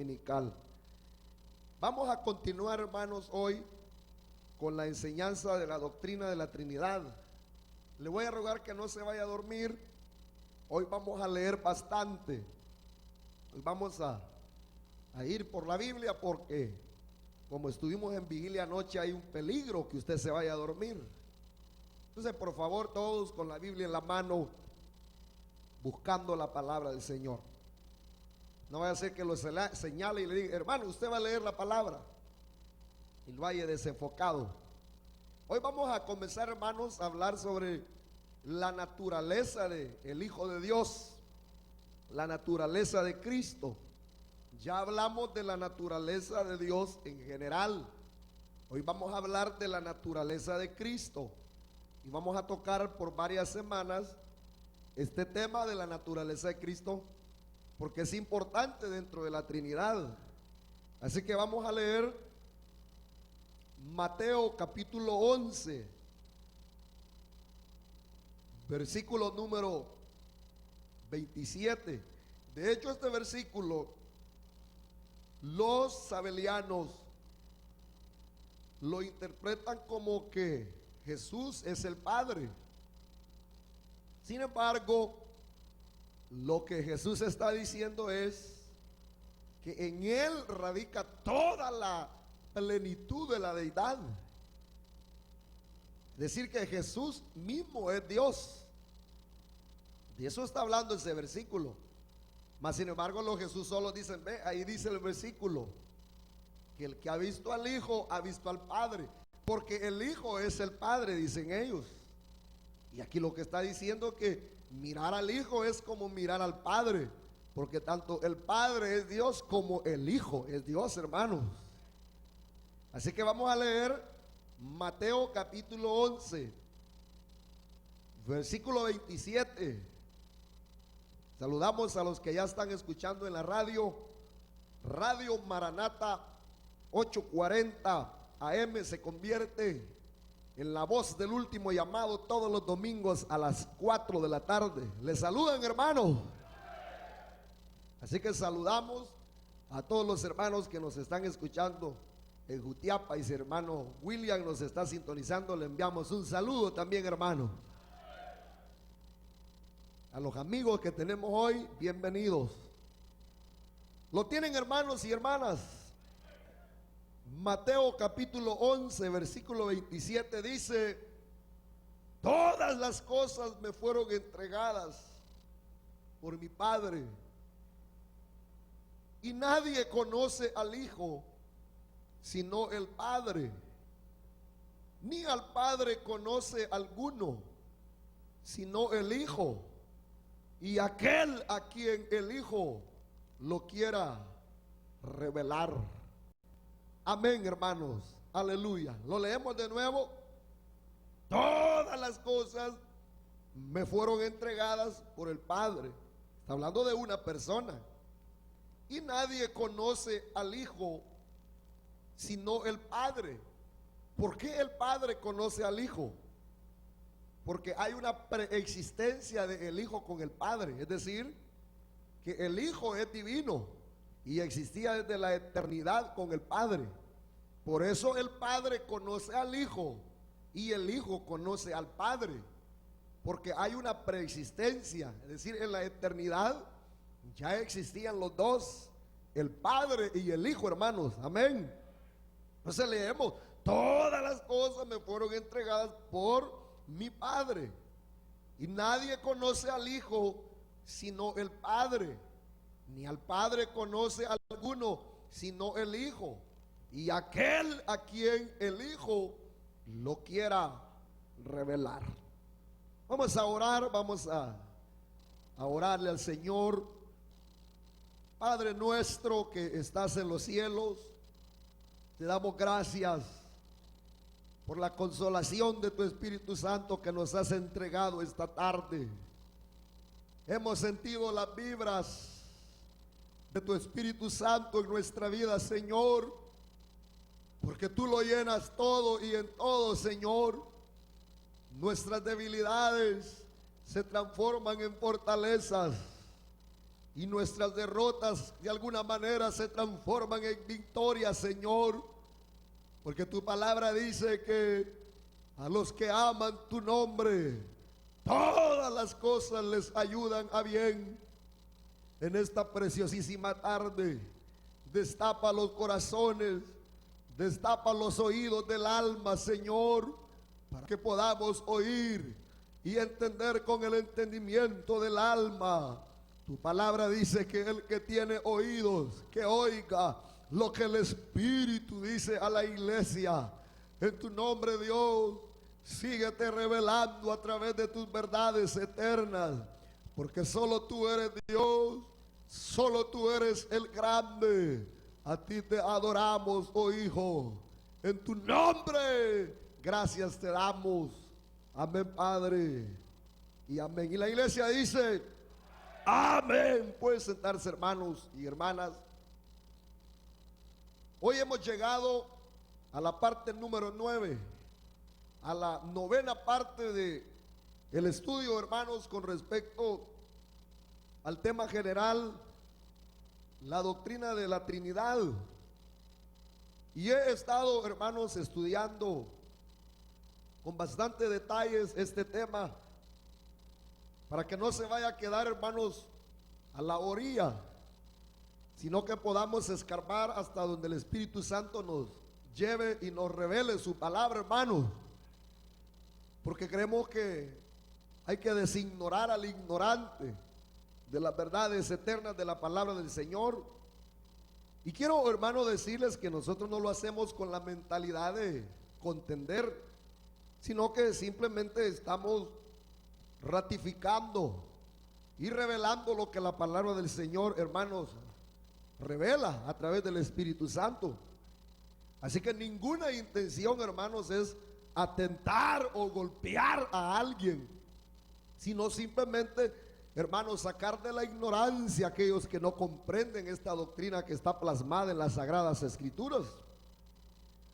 dominical. Vamos a continuar, hermanos, hoy con la enseñanza de la doctrina de la Trinidad. Le voy a rogar que no se vaya a dormir. Hoy vamos a leer bastante. Hoy vamos a ir por la Biblia porque, como estuvimos en vigilia anoche, hay un peligro que usted se vaya a dormir. Entonces, por favor, todos con la Biblia en la mano, buscando la palabra del Señor. No vaya a ser que lo señale y le diga: hermano, usted va a leer la palabra, y lo vaya desenfocado. Hoy vamos a comenzar, hermanos, a hablar sobre la naturaleza del Hijo de Dios, la naturaleza de Cristo. Ya hablamos de la naturaleza de Dios en general. Hoy vamos a hablar de la naturaleza de Cristo y vamos a tocar por varias semanas este tema de la naturaleza de Cristo, porque es importante dentro de la Trinidad. Así que vamos a leer Mateo capítulo 11, versículo número 27. De hecho, este versículo los sabelianos lo interpretan como que Jesús es el Padre. Sin embargo, lo que Jesús está diciendo es que en Él radica toda la plenitud de la deidad. Es decir, que Jesús mismo es Dios. De eso está hablando ese versículo. Mas sin embargo, los Jesús solo dicen: ve, ahí dice el versículo, que el que ha visto al Hijo ha visto al Padre, porque el Hijo es el Padre, dicen ellos. Y aquí lo que está diciendo es que mirar al Hijo es como mirar al Padre, porque tanto el Padre es Dios como el Hijo es Dios, hermanos. Así que vamos a leer Mateo capítulo 11, versículo 27. Saludamos a los que ya están escuchando en la radio, Radio Maranata 840 AM, se convierte en la voz del último llamado todos los domingos a las 4 de la tarde. Les saludan, hermanos. Así que saludamos a todos los hermanos que nos están escuchando en Jutiapa, y si hermano William nos está sintonizando, le enviamos un saludo también, hermano. A los amigos que tenemos hoy, bienvenidos. ¿Lo tienen, hermanos y hermanas? Mateo capítulo 11, versículo 27 dice: todas las cosas me fueron entregadas por mi Padre, y nadie conoce al Hijo sino el Padre, ni al Padre conoce alguno sino el Hijo, y aquel a quien el Hijo lo quiera revelar. Amén, hermanos, aleluya. Lo leemos de nuevo: todas las cosas me fueron entregadas por el Padre. Está hablando de una persona. Y nadie conoce al Hijo sino el Padre. ¿Por qué el Padre conoce al Hijo? Porque hay una preexistencia del Hijo con el Padre. Es decir, que el Hijo es divino y existía desde la eternidad con el Padre. Por eso el Padre conoce al Hijo y el Hijo conoce al Padre, porque hay una preexistencia. Es decir, en la eternidad ya existían los dos, el Padre y el Hijo, hermanos. Amén. Entonces leemos: todas las cosas me fueron entregadas por mi Padre, y nadie conoce al Hijo sino el Padre, ni al Padre conoce a alguno sino el Hijo, y aquel a quien el Hijo lo quiera revelar. Vamos a orar, vamos a orarle al Señor. Padre nuestro que estás en los cielos, te damos gracias por la consolación de tu Espíritu Santo que nos has entregado esta tarde. Hemos sentido las vibras de tu Espíritu Santo en nuestra vida, Señor, porque tú lo llenas todo y en todo, Señor. Nuestras debilidades se transforman en fortalezas y nuestras derrotas de alguna manera se transforman en victorias, Señor, porque tu palabra dice que a los que aman tu nombre, todas las cosas les ayudan a bien. En esta preciosísima tarde, destapa los corazones, destapa los oídos del alma, Señor, para que podamos oír y entender con el entendimiento del alma. Tu palabra dice que el que tiene oídos, que oiga lo que el Espíritu dice a la iglesia. En tu nombre, Dios, síguete revelando a través de tus verdades eternas, porque solo tú eres Dios, solo tú eres el grande. A ti te adoramos, oh Hijo. En tu nombre, gracias te damos. Amén, Padre. Y amén. Y la iglesia dice, amén. Pueden sentarse, hermanos y hermanas. Hoy hemos llegado a la parte número 9, a la novena parte de el estudio, hermanos, con respecto al tema general, la doctrina de la Trinidad. Y he estado, hermanos, estudiando con bastante detalles este tema, para que no se vaya a quedar, hermanos, a la orilla, sino que podamos escarbar hasta donde el Espíritu Santo nos lleve y nos revele su palabra, hermanos, porque creemos que hay que designorar al ignorante de las verdades eternas de la palabra del Señor. Y quiero, hermano, decirles que nosotros no lo hacemos con la mentalidad de contender, sino que simplemente estamos ratificando y revelando lo que la palabra del Señor, hermanos, revela a través del Espíritu Santo. Así que ninguna intención, hermanos, es atentar o golpear a alguien, sino simplemente, hermanos, sacar de la ignorancia a aquellos que no comprenden esta doctrina que está plasmada en las Sagradas Escrituras.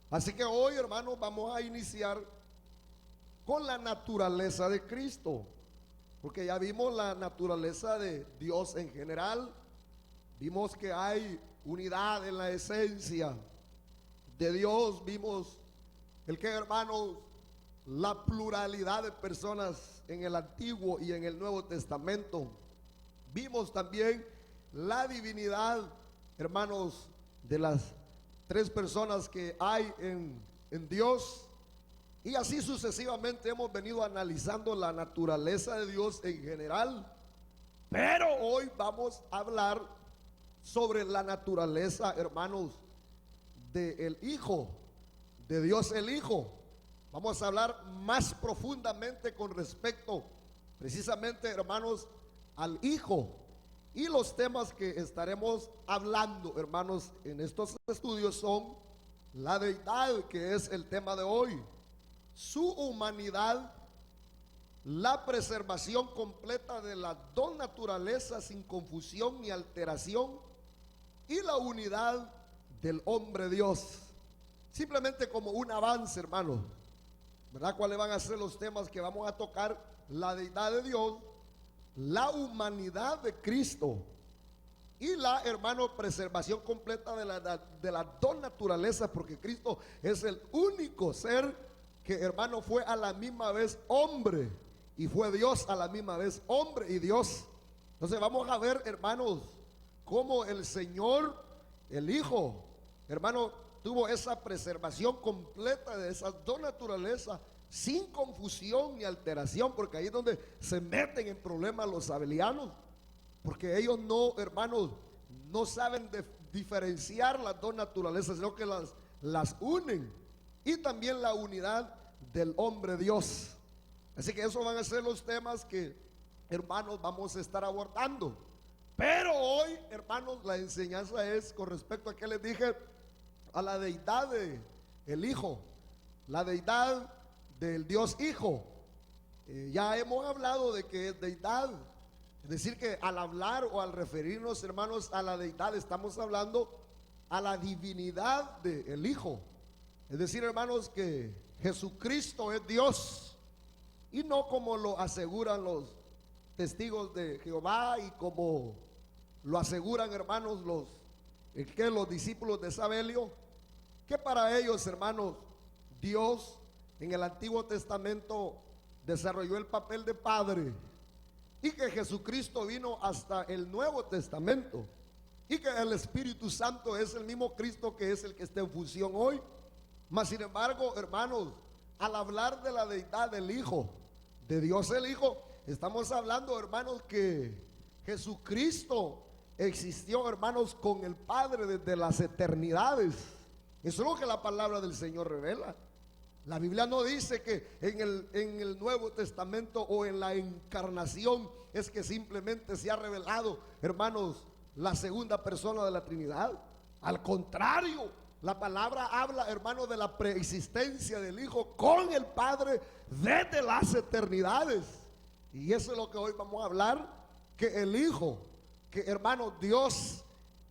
Así que hoy, hermanos, vamos a iniciar con la naturaleza de Cristo, porque ya vimos la naturaleza de Dios en general, vimos que hay unidad en la esencia de Dios, vimos el que, hermanos, la pluralidad de personas en el Antiguo y en el Nuevo Testamento. Vimos también la divinidad, hermanos, de las tres personas que hay en Dios. Y así sucesivamente hemos venido analizando la naturaleza de Dios en general. Pero hoy vamos a hablar sobre la naturaleza, hermanos, del Hijo, de Dios el Hijo. Vamos a hablar más profundamente con respecto, precisamente, hermanos, al Hijo. Y los temas que estaremos hablando, hermanos, en estos estudios son la deidad, que es el tema de hoy, su humanidad, la preservación completa de las dos naturalezas sin confusión ni alteración, y la unidad del hombre Dios. Simplemente como un avance, hermanos, ¿verdad? ¿Cuáles van a ser los temas que vamos a tocar? La deidad de Dios, la humanidad de Cristo y la, hermano, preservación completa de las dos naturalezas, porque Cristo es el único ser que, hermano, fue a la misma vez hombre y fue Dios a la misma vez, hombre y Dios. Entonces vamos a ver, hermanos, cómo el Señor, el Hijo, hermano, tuvo esa preservación completa de esas dos naturalezas sin confusión ni alteración, porque ahí es donde se meten en problemas los sabelianos, porque ellos no, hermanos, no saben diferenciar las dos naturalezas, sino que las unen. Y también la unidad del hombre Dios. Así que esos van a ser los temas que, hermanos, vamos a estar abordando. Pero hoy, hermanos, la enseñanza es con respecto a que les dije, a la deidad del Hijo, la deidad del Dios Hijo. Ya hemos hablado de que es deidad, es decir, que al hablar o al referirnos, hermanos, a la deidad, estamos hablando a la divinidad del Hijo. Es decir, hermanos, que Jesucristo es Dios, y no como lo aseguran los testigos de Jehová y como lo aseguran, hermanos, los discípulos de Sabelio, que para ellos, hermanos, Dios en el Antiguo Testamento desarrolló el papel de Padre, y que Jesucristo vino hasta el Nuevo Testamento, y que el Espíritu Santo es el mismo Cristo que es el que está en función hoy. Mas sin embargo, hermanos, al hablar de la deidad del Hijo, de Dios el Hijo, estamos hablando, hermanos, que Jesucristo existió, hermanos, con el Padre desde las eternidades. Eso es lo que la palabra del Señor revela. La Biblia no dice que en el Nuevo Testamento o en la encarnación es que simplemente se ha revelado, hermanos, la segunda persona de la Trinidad. Al contrario, la palabra habla, hermanos, de la preexistencia del Hijo con el Padre desde las eternidades. Y eso es lo que hoy vamos a hablar, que el Hijo, que hermanos, Dios,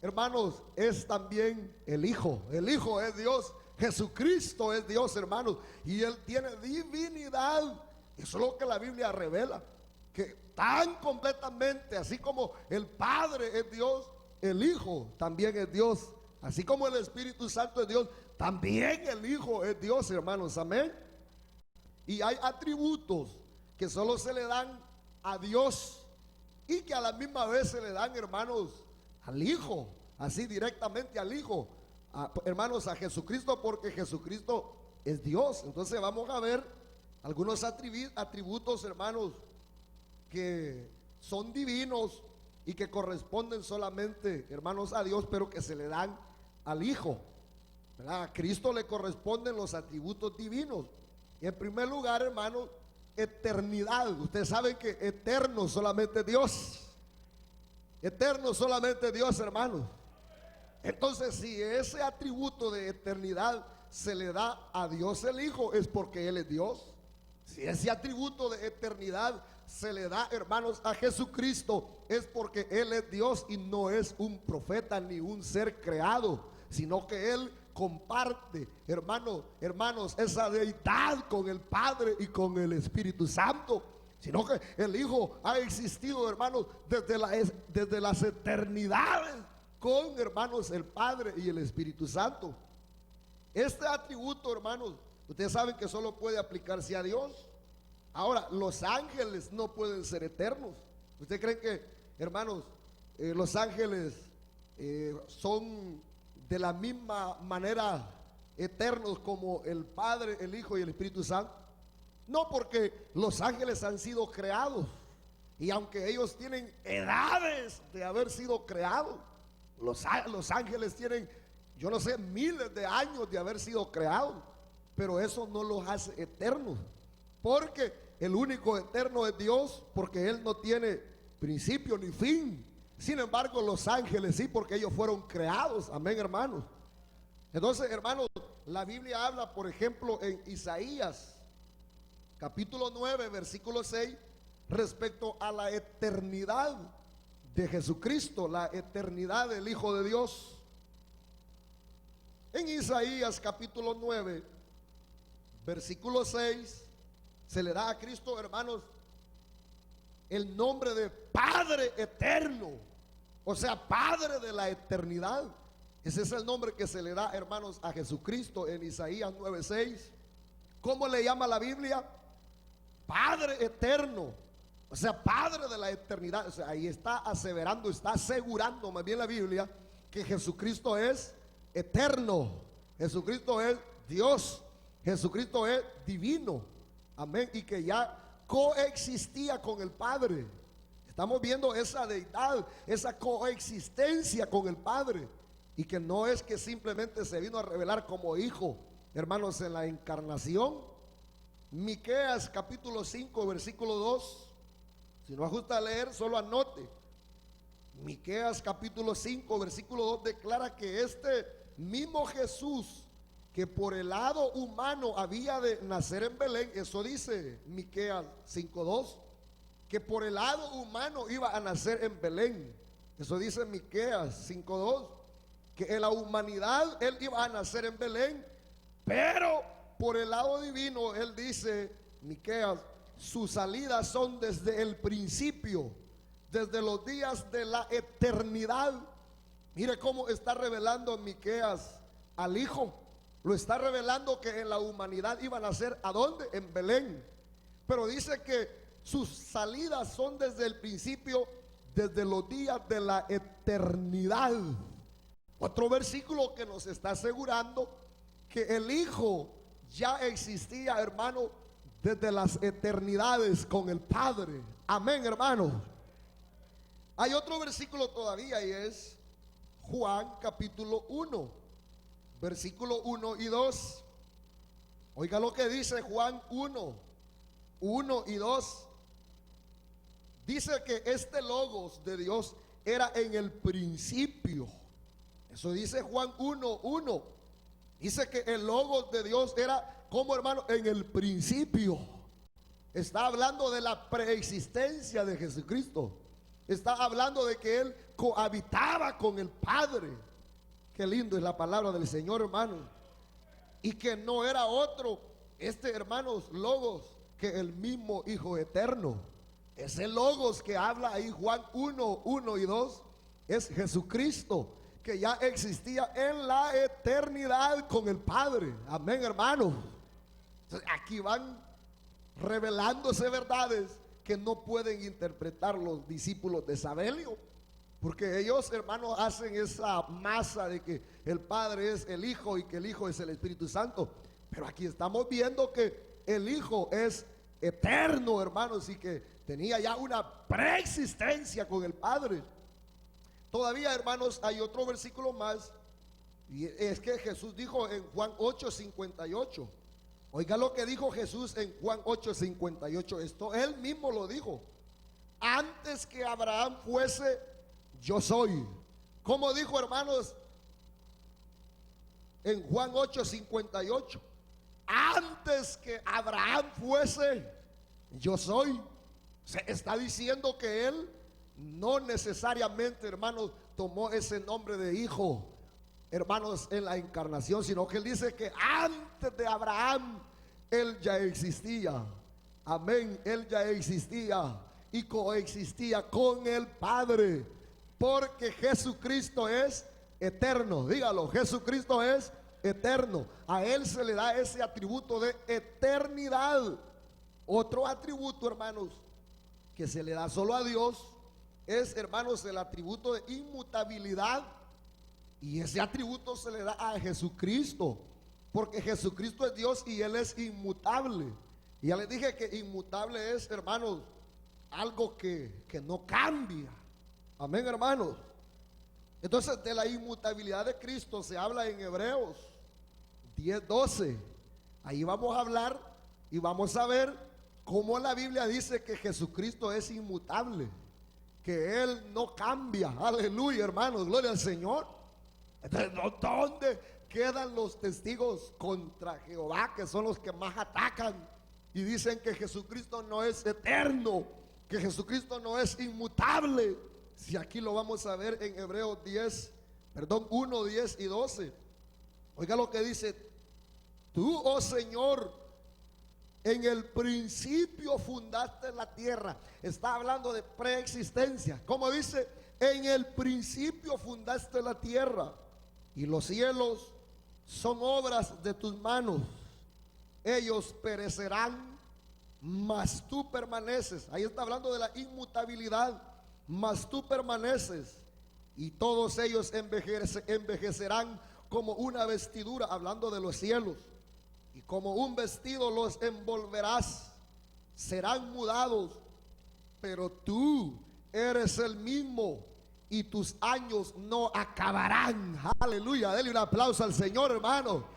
hermanos, es también el Hijo. El Hijo es Dios. Jesucristo es Dios, hermanos, y Él tiene divinidad. Eso es lo que la Biblia revela, que tan completamente, así como el Padre es Dios, el Hijo también es Dios. Así como el Espíritu Santo es Dios, también el Hijo es Dios, hermanos, amén. Y hay atributos que solo se le dan a Dios y que a la misma vez se le dan, hermanos, al Hijo, así directamente al Hijo. Hermanos, a Jesucristo, porque Jesucristo es Dios. Entonces vamos a ver algunos atributos, hermanos, que son divinos y que corresponden solamente, hermanos, a Dios, pero que se le dan al Hijo, ¿verdad? A Cristo le corresponden los atributos divinos. Y en primer lugar, hermanos, eternidad. Ustedes saben que eterno solamente Dios. Eterno solamente Dios, hermanos. Entonces, si ese atributo de eternidad se le da a Dios el Hijo, es porque Él es Dios. Si ese atributo de eternidad se le da, hermanos, a Jesucristo, es porque Él es Dios y no es un profeta ni un ser creado, sino que Él comparte, hermanos, esa deidad con el Padre y con el Espíritu Santo. Sino que el Hijo ha existido, hermanos, desde las eternidades, con, hermanos, el Padre y el Espíritu Santo. Este atributo, hermanos, ustedes saben que solo puede aplicarse a Dios. Ahora, los ángeles no pueden ser eternos. ¿Ustedes creen que, hermanos, los ángeles son de la misma manera eternos como el Padre, el Hijo y el Espíritu Santo? No, porque los ángeles han sido creados, y aunque ellos tienen edades de haber sido creados, los ángeles tienen, yo no sé, miles de años de haber sido creados, pero eso no los hace eternos, porque el único eterno es Dios, porque Él no tiene principio ni fin. Sin embargo, los ángeles sí, porque ellos fueron creados. Amén, hermanos. Entonces, hermanos, la Biblia habla, por ejemplo, en Isaías capítulo 9, versículo 6, respecto a la eternidad de Jesucristo, la eternidad del Hijo de Dios. En Isaías capítulo 9, versículo 6, se le da a Cristo, hermanos, el nombre de Padre eterno, o sea, Padre de la eternidad. Ese es el nombre que se le da, hermanos, a Jesucristo en Isaías 9:6. ¿Cómo le llama la Biblia? Padre eterno, o sea, Padre de la eternidad. O sea, ahí está aseverando, está asegurando más bien la Biblia que Jesucristo es eterno, Jesucristo es Dios, Jesucristo es divino. Amén. Y que ya coexistía con el Padre. Estamos viendo esa deidad, esa coexistencia con el Padre, y que no es que simplemente se vino a revelar como hijo, hermanos, en la encarnación. Miqueas capítulo 5, versículo 2. Si no ajusta a leer, solo anote. Miqueas capítulo 5, versículo 2 declara que este mismo Jesús, que por el lado humano había de nacer en Belén, eso dice Miqueas 5:2, que por el lado humano iba a nacer en Belén. Eso dice Miqueas 5:2, que en la humanidad Él iba a nacer en Belén, pero por el lado divino, Él dice, Miqueas, sus salidas son desde el principio, desde los días de la eternidad. Mire cómo está revelando Miqueas al Hijo. Lo está revelando que en la humanidad iban a ser, ¿a dónde? En Belén. Pero dice que sus salidas son desde el principio, desde los días de la eternidad. Otro versículo que nos está asegurando que el Hijo ya existía, hermano, desde las eternidades con el Padre. Amén, hermano. Hay otro versículo todavía y es Juan capítulo 1, versículo 1 y 2. Oiga lo que dice Juan 1 y 2. Dice que este logos de Dios era en el principio. Eso dice Juan 1:1. Dice que el logos de Dios era, como hermano, en el principio. Está hablando de la preexistencia de Jesucristo. Está hablando de que Él cohabitaba con el Padre. Qué lindo es la palabra del Señor, hermano. Y que no era otro, hermanos, logos, que el mismo Hijo eterno. Ese logos que habla ahí Juan 1 y 2 es Jesucristo, que ya existía en la eternidad con el Padre. Amén, hermano. Entonces, aquí van revelándose verdades que no pueden interpretar los discípulos de Sabelio, porque ellos, hermanos, hacen esa masa de que el Padre es el Hijo y que el Hijo es el Espíritu Santo. Pero aquí estamos viendo que el Hijo es eterno, hermanos, y que tenía ya una preexistencia con el Padre. Todavía, hermanos, hay otro versículo más, y es que Jesús dijo en Juan 8:58. Oiga lo que dijo Jesús en Juan 8:58. Esto él mismo lo dijo: antes que Abraham fuese, yo soy. ¿Cómo dijo, hermanos, en Juan 8:58? Antes que Abraham fuese, yo soy. Se está diciendo que él no necesariamente, hermanos, tomó ese nombre de hijo, hermanos, en la encarnación, sino que él dice que antes de Abraham él ya existía. Amén, él ya existía y coexistía con el Padre, porque Jesucristo es eterno. Dígalo, Jesucristo es eterno. A él se le da ese atributo de eternidad. Otro atributo, hermanos, que se le da solo a Dios es, hermanos, el atributo de inmutabilidad. Y ese atributo se le da a Jesucristo, porque Jesucristo es Dios y Él es inmutable. Y ya les dije que inmutable es, hermanos, algo que no cambia. Amén, hermanos. Entonces, de la inmutabilidad de Cristo se habla en Hebreos 10:12. Ahí vamos a hablar y vamos a ver cómo la Biblia dice que Jesucristo es inmutable, que Él no cambia. Aleluya, hermanos, gloria al Señor. Entonces, ¿dónde quedan los testigos contra Jehová, que son los que más atacan y dicen que Jesucristo no es eterno, que Jesucristo no es inmutable? Si aquí lo vamos a ver en Hebreos 1, 10 y 12. Oiga lo que dice: tú, oh Señor, en el principio fundaste la tierra. Está hablando de preexistencia. Como dice, en el principio fundaste la tierra, y los cielos son obras de tus manos. Ellos perecerán, mas tú permaneces. Ahí está hablando de la inmutabilidad. Mas tú permaneces, y todos ellos envejecerán como una vestidura, hablando de los cielos, y como un vestido los envolverás. Serán mudados, pero tú eres el mismo, y tus años no acabarán. Aleluya, denle un aplauso al Señor, hermano.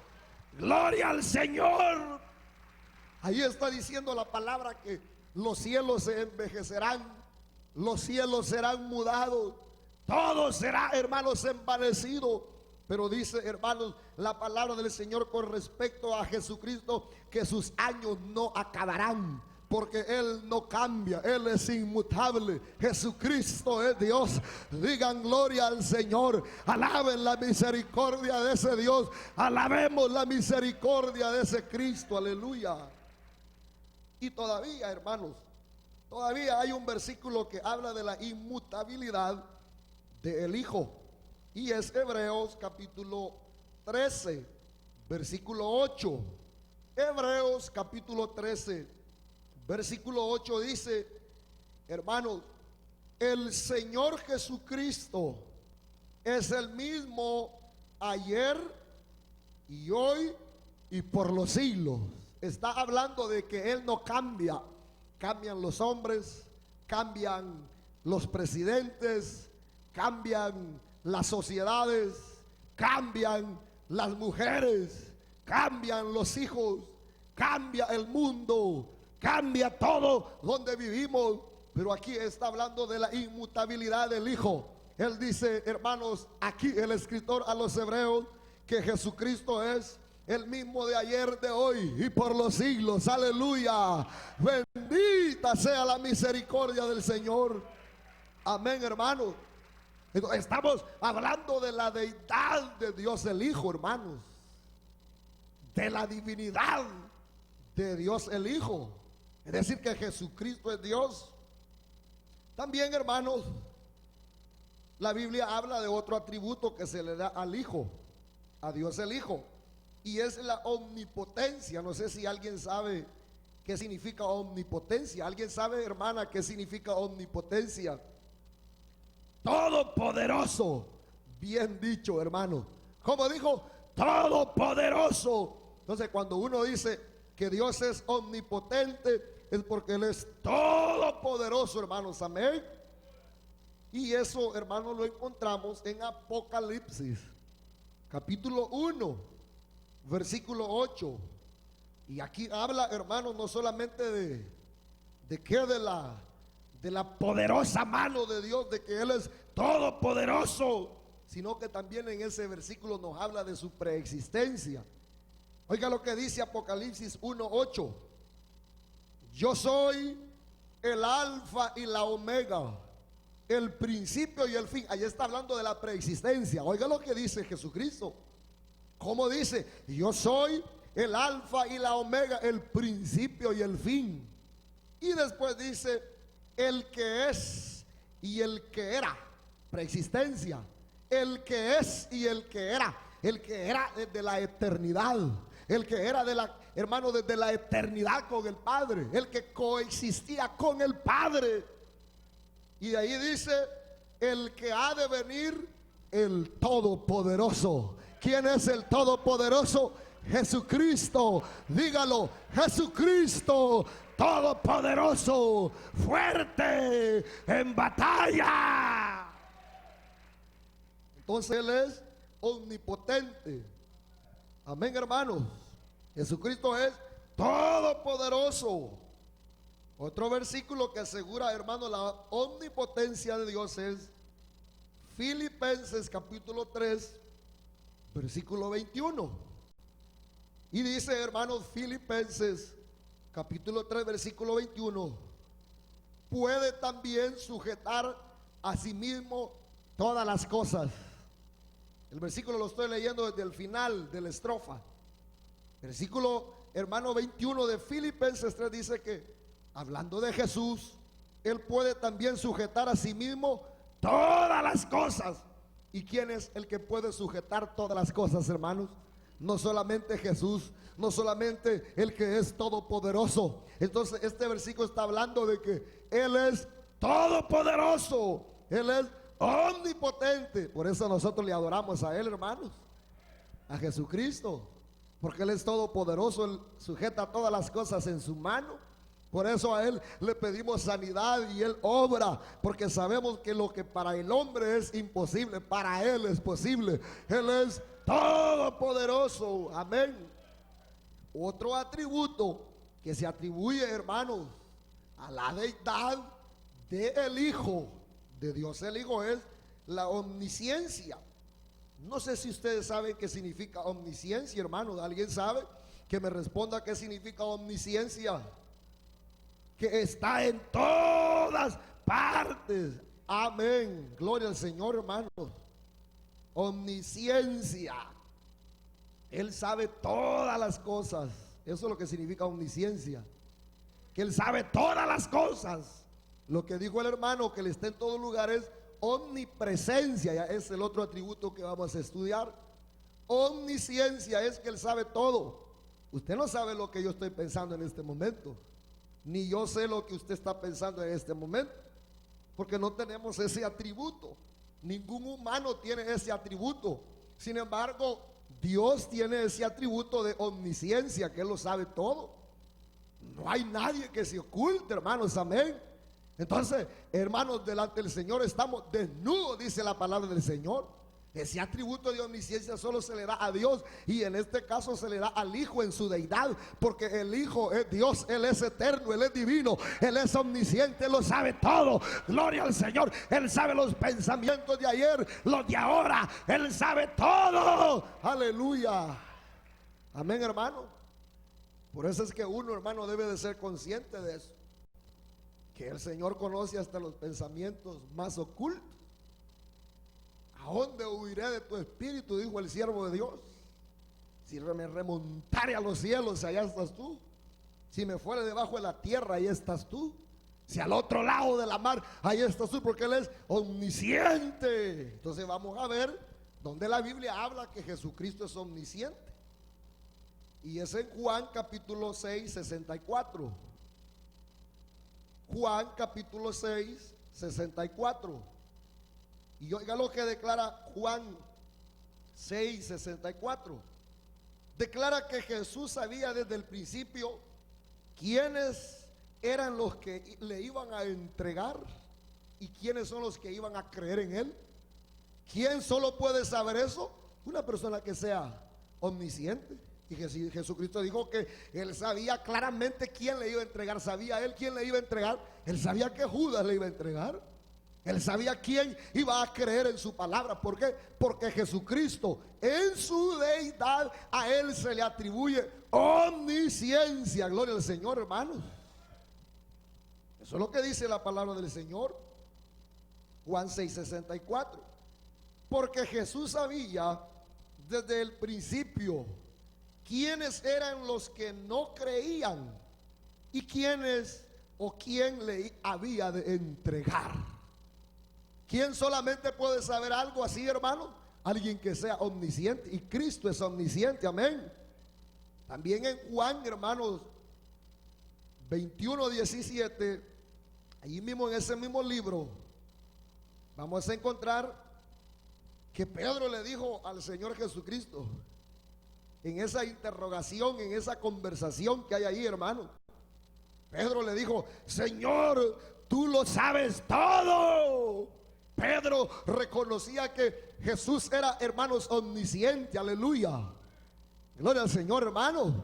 Gloria al Señor. Ahí está diciendo la palabra que los cielos se envejecerán, los cielos serán mudados, todo será, hermanos, envanecido. Pero dice, hermanos, la palabra del Señor con respecto a Jesucristo, que sus años no acabarán, porque Él no cambia, Él es inmutable. Jesucristo es Dios. Digan gloria al Señor, alaben la misericordia de ese Dios, alabemos la misericordia de ese Cristo, aleluya. Y todavía, hermanos, Todavía hay un versículo que habla de la inmutabilidad del Hijo, y es Hebreos capítulo 13, versículo 8. Hebreos capítulo 13, versículo 8 dice, hermanos, el Señor Jesucristo es el mismo ayer y hoy y por los siglos. Está hablando de que Él no cambia. Cambian los hombres, cambian los presidentes, cambian las sociedades, cambian las mujeres, cambian los hijos, cambia el mundo, cambia todo donde vivimos. Pero aquí está hablando de la inmutabilidad del Hijo. Él dice, hermanos, aquí el escritor a los hebreos, que Jesucristo es el mismo de ayer, de hoy y por los siglos. Aleluya. Bendita sea la misericordia del Señor. Amén, hermanos. Estamos hablando de la deidad de Dios el Hijo, hermanos. De la divinidad de Dios el Hijo. Es decir, que Jesucristo es Dios. También, hermanos, la Biblia habla de otro atributo que se le da al Hijo, a Dios el Hijo, y es la omnipotencia. No sé si alguien sabe qué significa omnipotencia. ¿Alguien sabe, hermana, qué significa omnipotencia? Todopoderoso. Bien dicho, hermano. Como dijo, todopoderoso. Entonces, cuando uno dice que Dios es omnipotente, es porque Él es todopoderoso, hermanos. Amén. Y eso, hermanos, lo encontramos en Apocalipsis capítulo 1, versículo 8. Y aquí habla, hermanos, no solamente de la poderosa mano de Dios, de que Él es todopoderoso, sino que también en ese versículo nos habla de su preexistencia. Oiga lo que dice Apocalipsis 1:8. Yo soy el alfa y la omega, el principio y el fin. Ahí está hablando de la preexistencia. Oiga lo que dice Jesucristo. ¿Cómo dice? Yo soy el alfa y la omega, el principio y el fin. Y después dice, el que es y el que era. Preexistencia. El que es y el que era. El que era desde la eternidad. El que era hermano, desde la eternidad con el Padre. El que coexistía con el Padre. Y de ahí dice, el que ha de venir, el Todopoderoso. ¿Quién es el Todopoderoso? Jesucristo. Dígalo, Jesucristo, Todopoderoso, fuerte en batalla. Entonces Él es omnipotente. Amén, hermanos. Jesucristo es todopoderoso. Otro versículo que asegura, hermano, la omnipotencia de Dios es Filipenses capítulo 3, versículo 21. Y dice, hermanos, Filipenses capítulo 3, versículo 21, puede también sujetar a sí mismo todas las cosas. El versículo lo estoy leyendo desde el final de la estrofa. Versículo, hermano, 21 de Filipenses 3 dice que, hablando de Jesús, Él puede también sujetar a sí mismo todas las cosas. ¿Y quién es el que puede sujetar todas las cosas, hermanos? No solamente Jesús, no solamente el que es todopoderoso. Entonces este versículo está hablando de que Él es todopoderoso, Él es omnipotente. Por eso nosotros le adoramos a Él, hermanos, a Jesucristo, porque Él es todopoderoso. Él sujeta todas las cosas en su mano. Por eso a Él le pedimos sanidad y Él obra, porque sabemos que lo que para el hombre es imposible, para Él es posible. Él es todopoderoso. Amén. Otro atributo que se atribuye, hermanos, a la deidad del Hijo, de Dios el Hijo, es la omnisciencia. No sé si ustedes saben qué significa omnisciencia, hermanos. ¿Alguien sabe? Que me responda qué significa omnisciencia. Que está en todas partes. Amén. Gloria al Señor, hermanos. Omnisciencia. Él sabe todas las cosas. Eso es lo que significa omnisciencia. que Él sabe todas las cosas. Lo que dijo el hermano, que Él está en todos lugares, omnipresencia, ya es el otro atributo que vamos a estudiar. Omnisciencia es que Él sabe todo. Usted no sabe lo que yo estoy pensando en este momento, ni yo sé lo que usted está pensando en este momento, porque no tenemos ese atributo. Ningún humano tiene ese atributo. Sin embargo, Dios tiene ese atributo de omnisciencia, que Él lo sabe todo. No hay nadie que se oculte, hermanos, amén. Entonces, hermanos, delante del Señor estamos desnudos, dice la palabra del Señor. Ese atributo de omnisciencia solo se le da a Dios, y en este caso se le da al Hijo en su deidad, porque el Hijo es Dios, Él es eterno, Él es divino, Él es omnisciente, Él lo sabe todo. Gloria al Señor. Él sabe los pensamientos de ayer, los de ahora, Él sabe todo. Aleluya. Amén, hermano. Por eso es que uno, hermano, debe de ser consciente de eso, que el Señor conoce hasta los pensamientos más ocultos. ¿A dónde huiré de tu espíritu?, dijo el siervo de Dios. Si me remontare a los cielos, allá estás tú. Si me fuere debajo de la tierra, ahí estás tú. Si al otro lado de la mar, ahí estás tú, porque Él es omnisciente. Entonces vamos a ver donde la Biblia habla que Jesucristo es omnisciente. Y es en Juan capítulo 6, 64. Juan capítulo 6, 64. Y oiga lo que declara Juan 6, 64. Declara que Jesús sabía desde el principio quiénes eran los que le iban a entregar y quiénes son los que iban a creer en Él. ¿Quién solo puede saber eso? Una persona que sea omnisciente. Y Jesucristo dijo que Él sabía claramente quién le iba a entregar. ¿Sabía Él quién le iba a entregar? Él sabía que Judas le iba a entregar. Él sabía quién iba a creer en su palabra. ¿Por qué? Porque Jesucristo, en su deidad, a Él se le atribuye omnisciencia. Gloria al Señor, hermanos. Eso es lo que dice la palabra del Señor. Juan 6, 64. Porque Jesús sabía desde el principio quiénes eran los que no creían y quiénes o quién le había de entregar. ¿Quién solamente puede saber algo así, hermano? Alguien que sea omnisciente, y Cristo es omnisciente, amén. También en Juan, hermanos, 21, 17, allí mismo en ese mismo libro, vamos a encontrar que Pedro le dijo al Señor Jesucristo, en esa interrogación, en esa conversación que hay ahí, hermano, Pedro le dijo: Señor, tú lo sabes todo. Pedro reconocía que Jesús era, hermanos, omnisciente, aleluya. Gloria al Señor, hermano.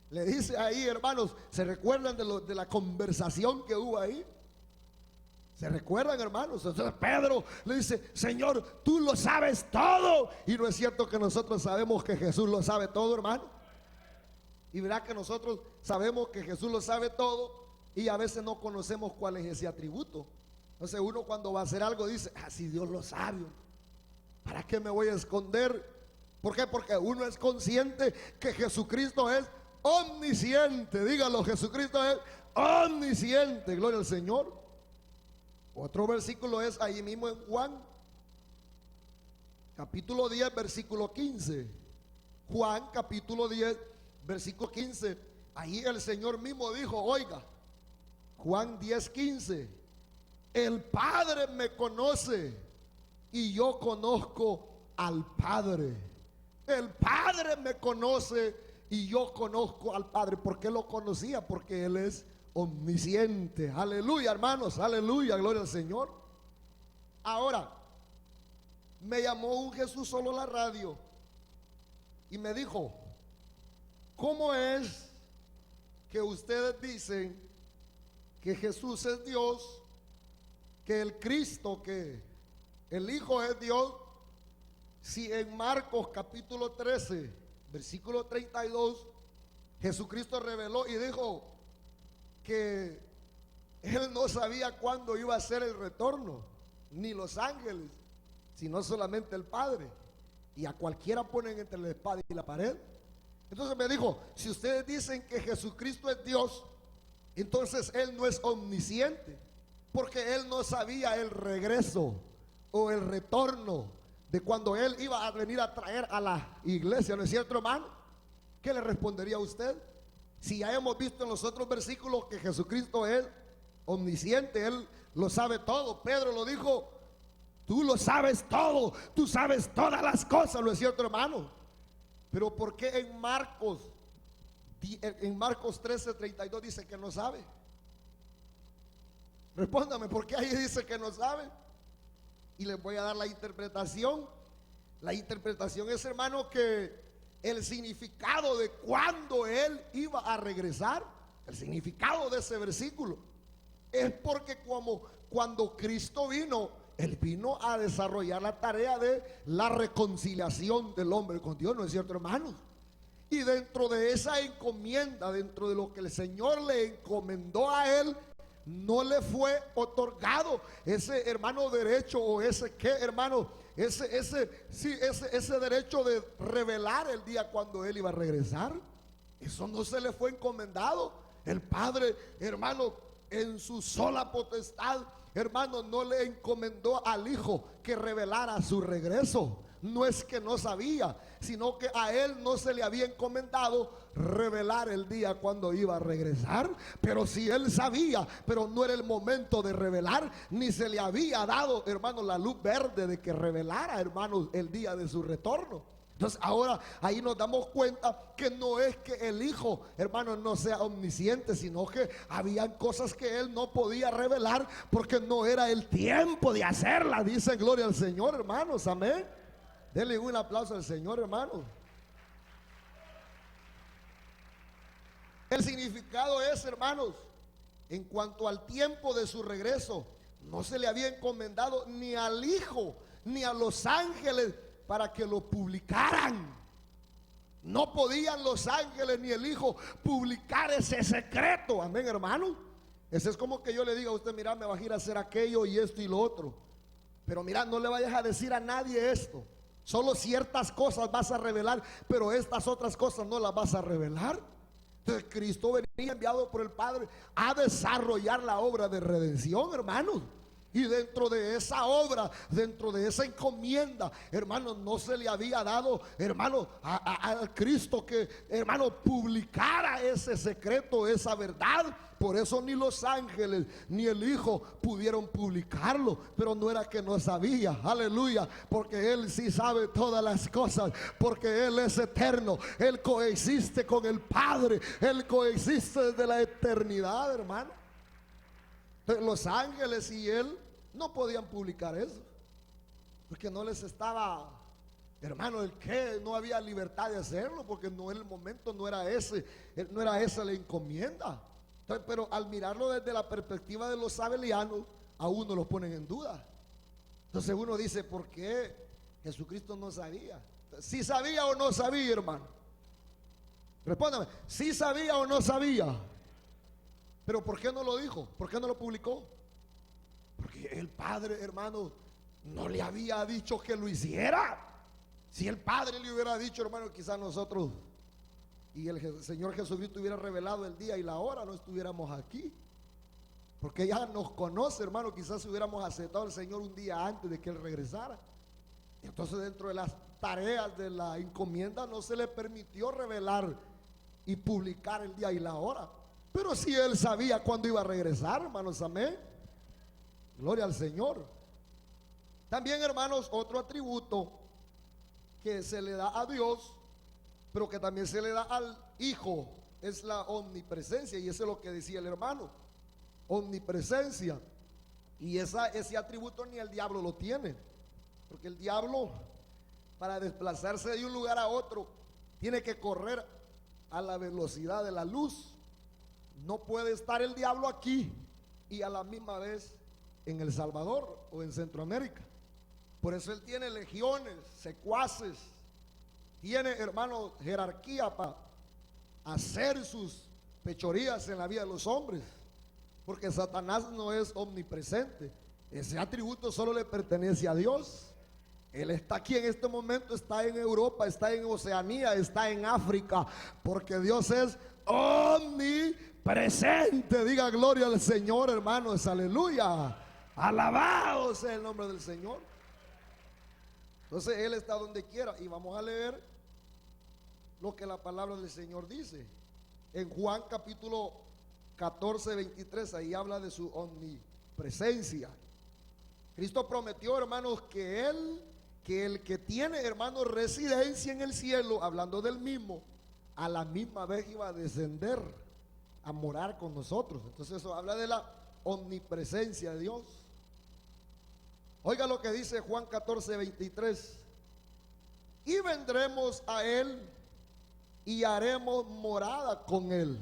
Le dice ahí, hermanos, ¿se recuerdan de la conversación que hubo ahí? ¿Se recuerdan, hermanos? Entonces Pedro le dice: Señor, tú lo sabes todo. Y no es cierto que nosotros sabemos que Jesús lo sabe todo, hermano. Y verá que nosotros sabemos que Jesús lo sabe todo y a veces no conocemos cuál es ese atributo. Entonces uno cuando va a hacer algo dice: si Dios lo sabe, ¿para qué me voy a esconder? ¿Por qué? Porque uno es consciente que Jesucristo es omnisciente. Dígalo, Jesucristo es omnisciente. Gloria al Señor. Otro versículo es ahí mismo en Juan capítulo 10, versículo 15. Juan capítulo 10, versículo 15. Ahí el Señor mismo dijo, oiga, Juan 10, 15: el Padre me conoce y yo conozco al Padre. El Padre me conoce y yo conozco al Padre. ¿Por qué lo conocía? Porque Él es omnisciente. Aleluya, hermanos, aleluya, gloria al Señor. Ahora, me llamó un Jesús solo la radio y me dijo: ¿cómo es que ustedes dicen que Jesús es Dios, que el Cristo, que el Hijo es Dios, si en Marcos capítulo 13, versículo 32, Jesucristo reveló y dijo que Él no sabía cuándo iba a ser el retorno, ni los ángeles, sino solamente el Padre, y a cualquiera ponen entre la espada y la pared? Entonces me dijo: si ustedes dicen que Jesucristo es Dios Entonces Él no es omnisciente, porque Él no sabía el regreso o el retorno de cuando Él iba a venir a traer a la iglesia, ¿no es cierto, hermano? ¿Qué le respondería a usted? Si ya hemos visto en los otros versículos que Jesucristo es omnisciente, Él lo sabe todo. Pedro lo dijo: tú lo sabes todo, tú sabes todas las cosas, ¿no es cierto, hermano? Pero ¿por qué en Marcos 13:32 dice que no sabe? Respóndame, ¿por qué ahí dice que no sabe? Y les voy a dar la interpretación. La interpretación es, hermano, que el significado de cuándo Él iba a regresar, el significado de ese versículo, es porque como cuando Cristo vino, Él vino a desarrollar la tarea de la reconciliación del hombre con Dios, ¿no es cierto, hermanos? Y dentro de esa encomienda, dentro de lo que el Señor le encomendó a Él, no le fue otorgado ese, hermano, derecho, o ese, ¿qué, hermano? Ese derecho de revelar el día cuando Él iba a regresar. Eso no se le fue encomendado. El Padre, hermano, en su sola potestad, hermano, no le encomendó al Hijo que revelara su regreso. No es que no sabía, sino que a Él no se le había encomendado revelar el día cuando iba a regresar. Pero si Él sabía, pero no era el momento de revelar, ni se le había dado, hermano, la luz verde de que revelara, hermano, el día de su retorno. Entonces ahora ahí nos damos cuenta que no es que el Hijo, hermano, no sea omnisciente, sino que habían cosas que Él no podía revelar porque no era el tiempo de hacerla. Dicen gloria al Señor, hermanos, amén. Denle un aplauso al Señor, hermano. El significado es, hermanos, en cuanto al tiempo de su regreso, no se le había encomendado ni al Hijo ni a los ángeles para que lo publicaran. No podían los ángeles ni el Hijo publicar ese secreto. Amén, hermano. Ese es como que yo le diga a usted: mira, me vas a ir a hacer aquello y esto y lo otro, pero mira, no le vayas a decir a nadie esto. Solo ciertas cosas vas a revelar, pero estas otras cosas no las vas a revelar. Entonces Cristo venía enviado por el Padre a desarrollar la obra de redención, hermanos. Y dentro de esa obra, dentro de esa encomienda, hermano, no se le había dado, hermano, a Cristo que, hermano, publicara ese secreto, esa verdad. Por eso ni los ángeles ni el Hijo pudieron publicarlo. Pero no era que no sabía, aleluya, porque Él sí sabe todas las cosas, porque Él es eterno. Él coexiste con el Padre, Él coexiste desde la eternidad, hermano. Los ángeles y Él no podían publicar eso, porque no les estaba, hermano, el que no había libertad de hacerlo, porque no era el momento, no era esa la encomienda. Entonces, pero al mirarlo desde la perspectiva de los sabelianos, a uno lo ponen en duda. Entonces uno dice: ¿por qué Jesucristo no sabía? ¿Sí sabía o no sabía, hermano? Respóndame, ¿sí sabía o no sabía? Pero ¿por qué no lo dijo? ¿Por qué no lo publicó? Porque el Padre, hermano, no le había dicho que lo hiciera. Si el Padre le hubiera dicho, hermano, quizás nosotros y el Señor Jesucristo hubiera revelado el día y la hora, no estuviéramos aquí. Porque ya nos conoce, hermano. Quizás hubiéramos aceptado al Señor un día antes de que Él regresara. Entonces, dentro de las tareas de la encomienda, no se le permitió revelar y publicar el día y la hora. Pero si Él sabía cuándo iba a regresar, hermanos, amén. Gloria al Señor. También, hermanos, otro atributo que se le da a Dios, pero que también se le da al Hijo, es la omnipresencia. Y eso es lo que decía el hermano: omnipresencia. Y ese atributo ni el diablo lo tiene, porque el diablo, para desplazarse de un lugar a otro, tiene que correr a la velocidad de la luz. No puede estar el diablo aquí y a la misma vez en El Salvador o en Centroamérica. Por eso él tiene legiones, secuaces, tiene, hermano, jerarquía para hacer sus fechorías en la vida de los hombres, porque Satanás no es omnipresente. Ese atributo solo le pertenece a Dios. Él está aquí en este momento, está en Europa, está en Oceanía, está en África, porque Dios es omnipresente. Diga gloria al Señor, hermanos, aleluya. Alabado sea el nombre del Señor. Entonces Él está donde quiera. Y vamos a leer lo que la palabra del Señor dice. En Juan capítulo 14, 23, ahí habla de su omnipresencia. Cristo prometió, hermanos, que el que tiene, hermanos, residencia en el cielo, hablando del mismo, a la misma vez iba a descender a morar con nosotros. Entonces eso habla de la omnipresencia de Dios. Oiga lo que dice Juan 14, 23. Y vendremos a Él y haremos morada con Él.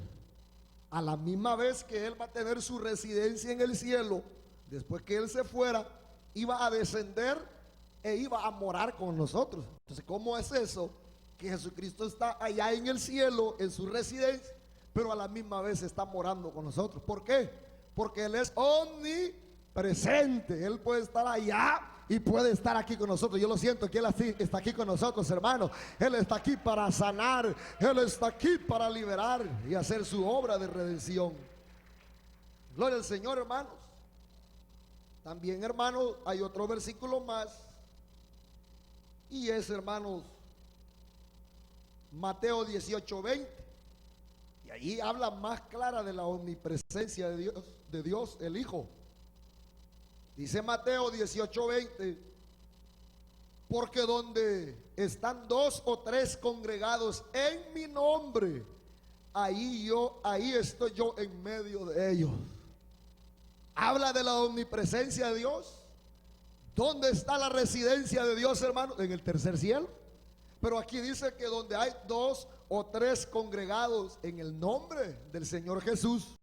A la misma vez que Él va a tener su residencia en el cielo, después que Él se fuera, iba a descender e iba a morar con nosotros. Entonces, ¿cómo es eso? Que Jesucristo está allá en el cielo, en su residencia, pero a la misma vez está morando con nosotros. ¿Por qué? Porque Él es omnipresente. Él puede estar allá y puede estar aquí con nosotros. Yo lo siento que Él está aquí con nosotros, hermanos. Él está aquí para sanar, Él está aquí para liberar y hacer su obra de redención. Gloria al Señor, hermanos. También, hermanos, hay otro versículo más, y es, hermanos, Mateo 18, 20. Y ahí habla más clara de la omnipresencia de Dios el Hijo. Dice Mateo 18, 20: porque donde están dos o tres congregados en mi nombre, ahí estoy yo en medio de ellos. Habla de la omnipresencia de Dios. ¿Dónde está la residencia de Dios, hermanos? En el tercer cielo. Pero aquí dice que donde hay dos o tres congregados en el nombre del Señor Jesús,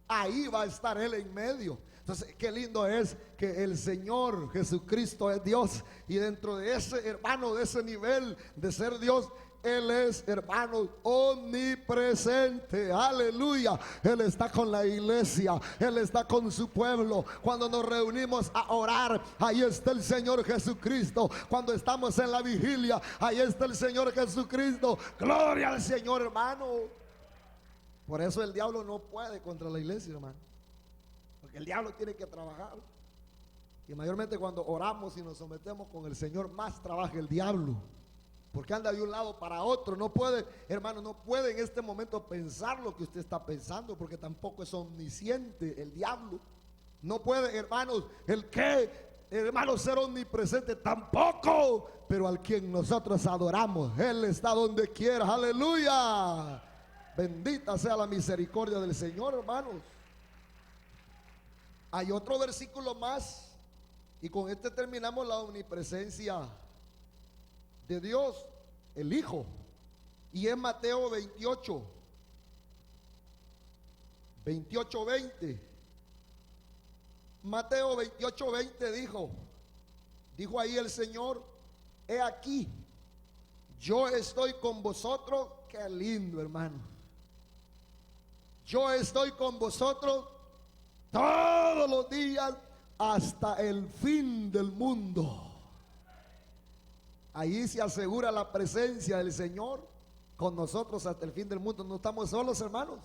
ahí va a estar Él en medio. Entonces, qué lindo es que el Señor Jesucristo es Dios, y dentro de ese, hermano, de ese nivel de ser Dios, Él es, hermano, omnipresente. Aleluya. Él está con la iglesia, Él está con su pueblo. Cuando nos reunimos a orar, ahí está el Señor Jesucristo. Cuando estamos en la vigilia, ahí está el Señor Jesucristo. Gloria al Señor, hermano. Por eso el diablo no puede contra la iglesia, hermano, porque el diablo tiene que trabajar. Y mayormente cuando oramos y nos sometemos con el Señor, más trabaja el diablo, porque anda de un lado para otro. No puede, hermano, no puede en este momento pensar lo que usted está pensando, porque tampoco es omnisciente el diablo. No puede, hermanos, hermano, ser omnipresente tampoco. Pero al quien nosotros adoramos, Él está donde quiera. Aleluya. Bendita sea la misericordia del Señor, hermanos. Hay otro versículo más, y con este terminamos la omnipresencia de Dios, el Hijo, y es Mateo 28, 20. Mateo 28, 20 dijo ahí el Señor: he aquí, yo estoy con vosotros. Qué lindo, hermano. Yo estoy con vosotros todos los días hasta el fin del mundo. Ahí se asegura la presencia del Señor con nosotros hasta el fin del mundo. No estamos solos, hermanos.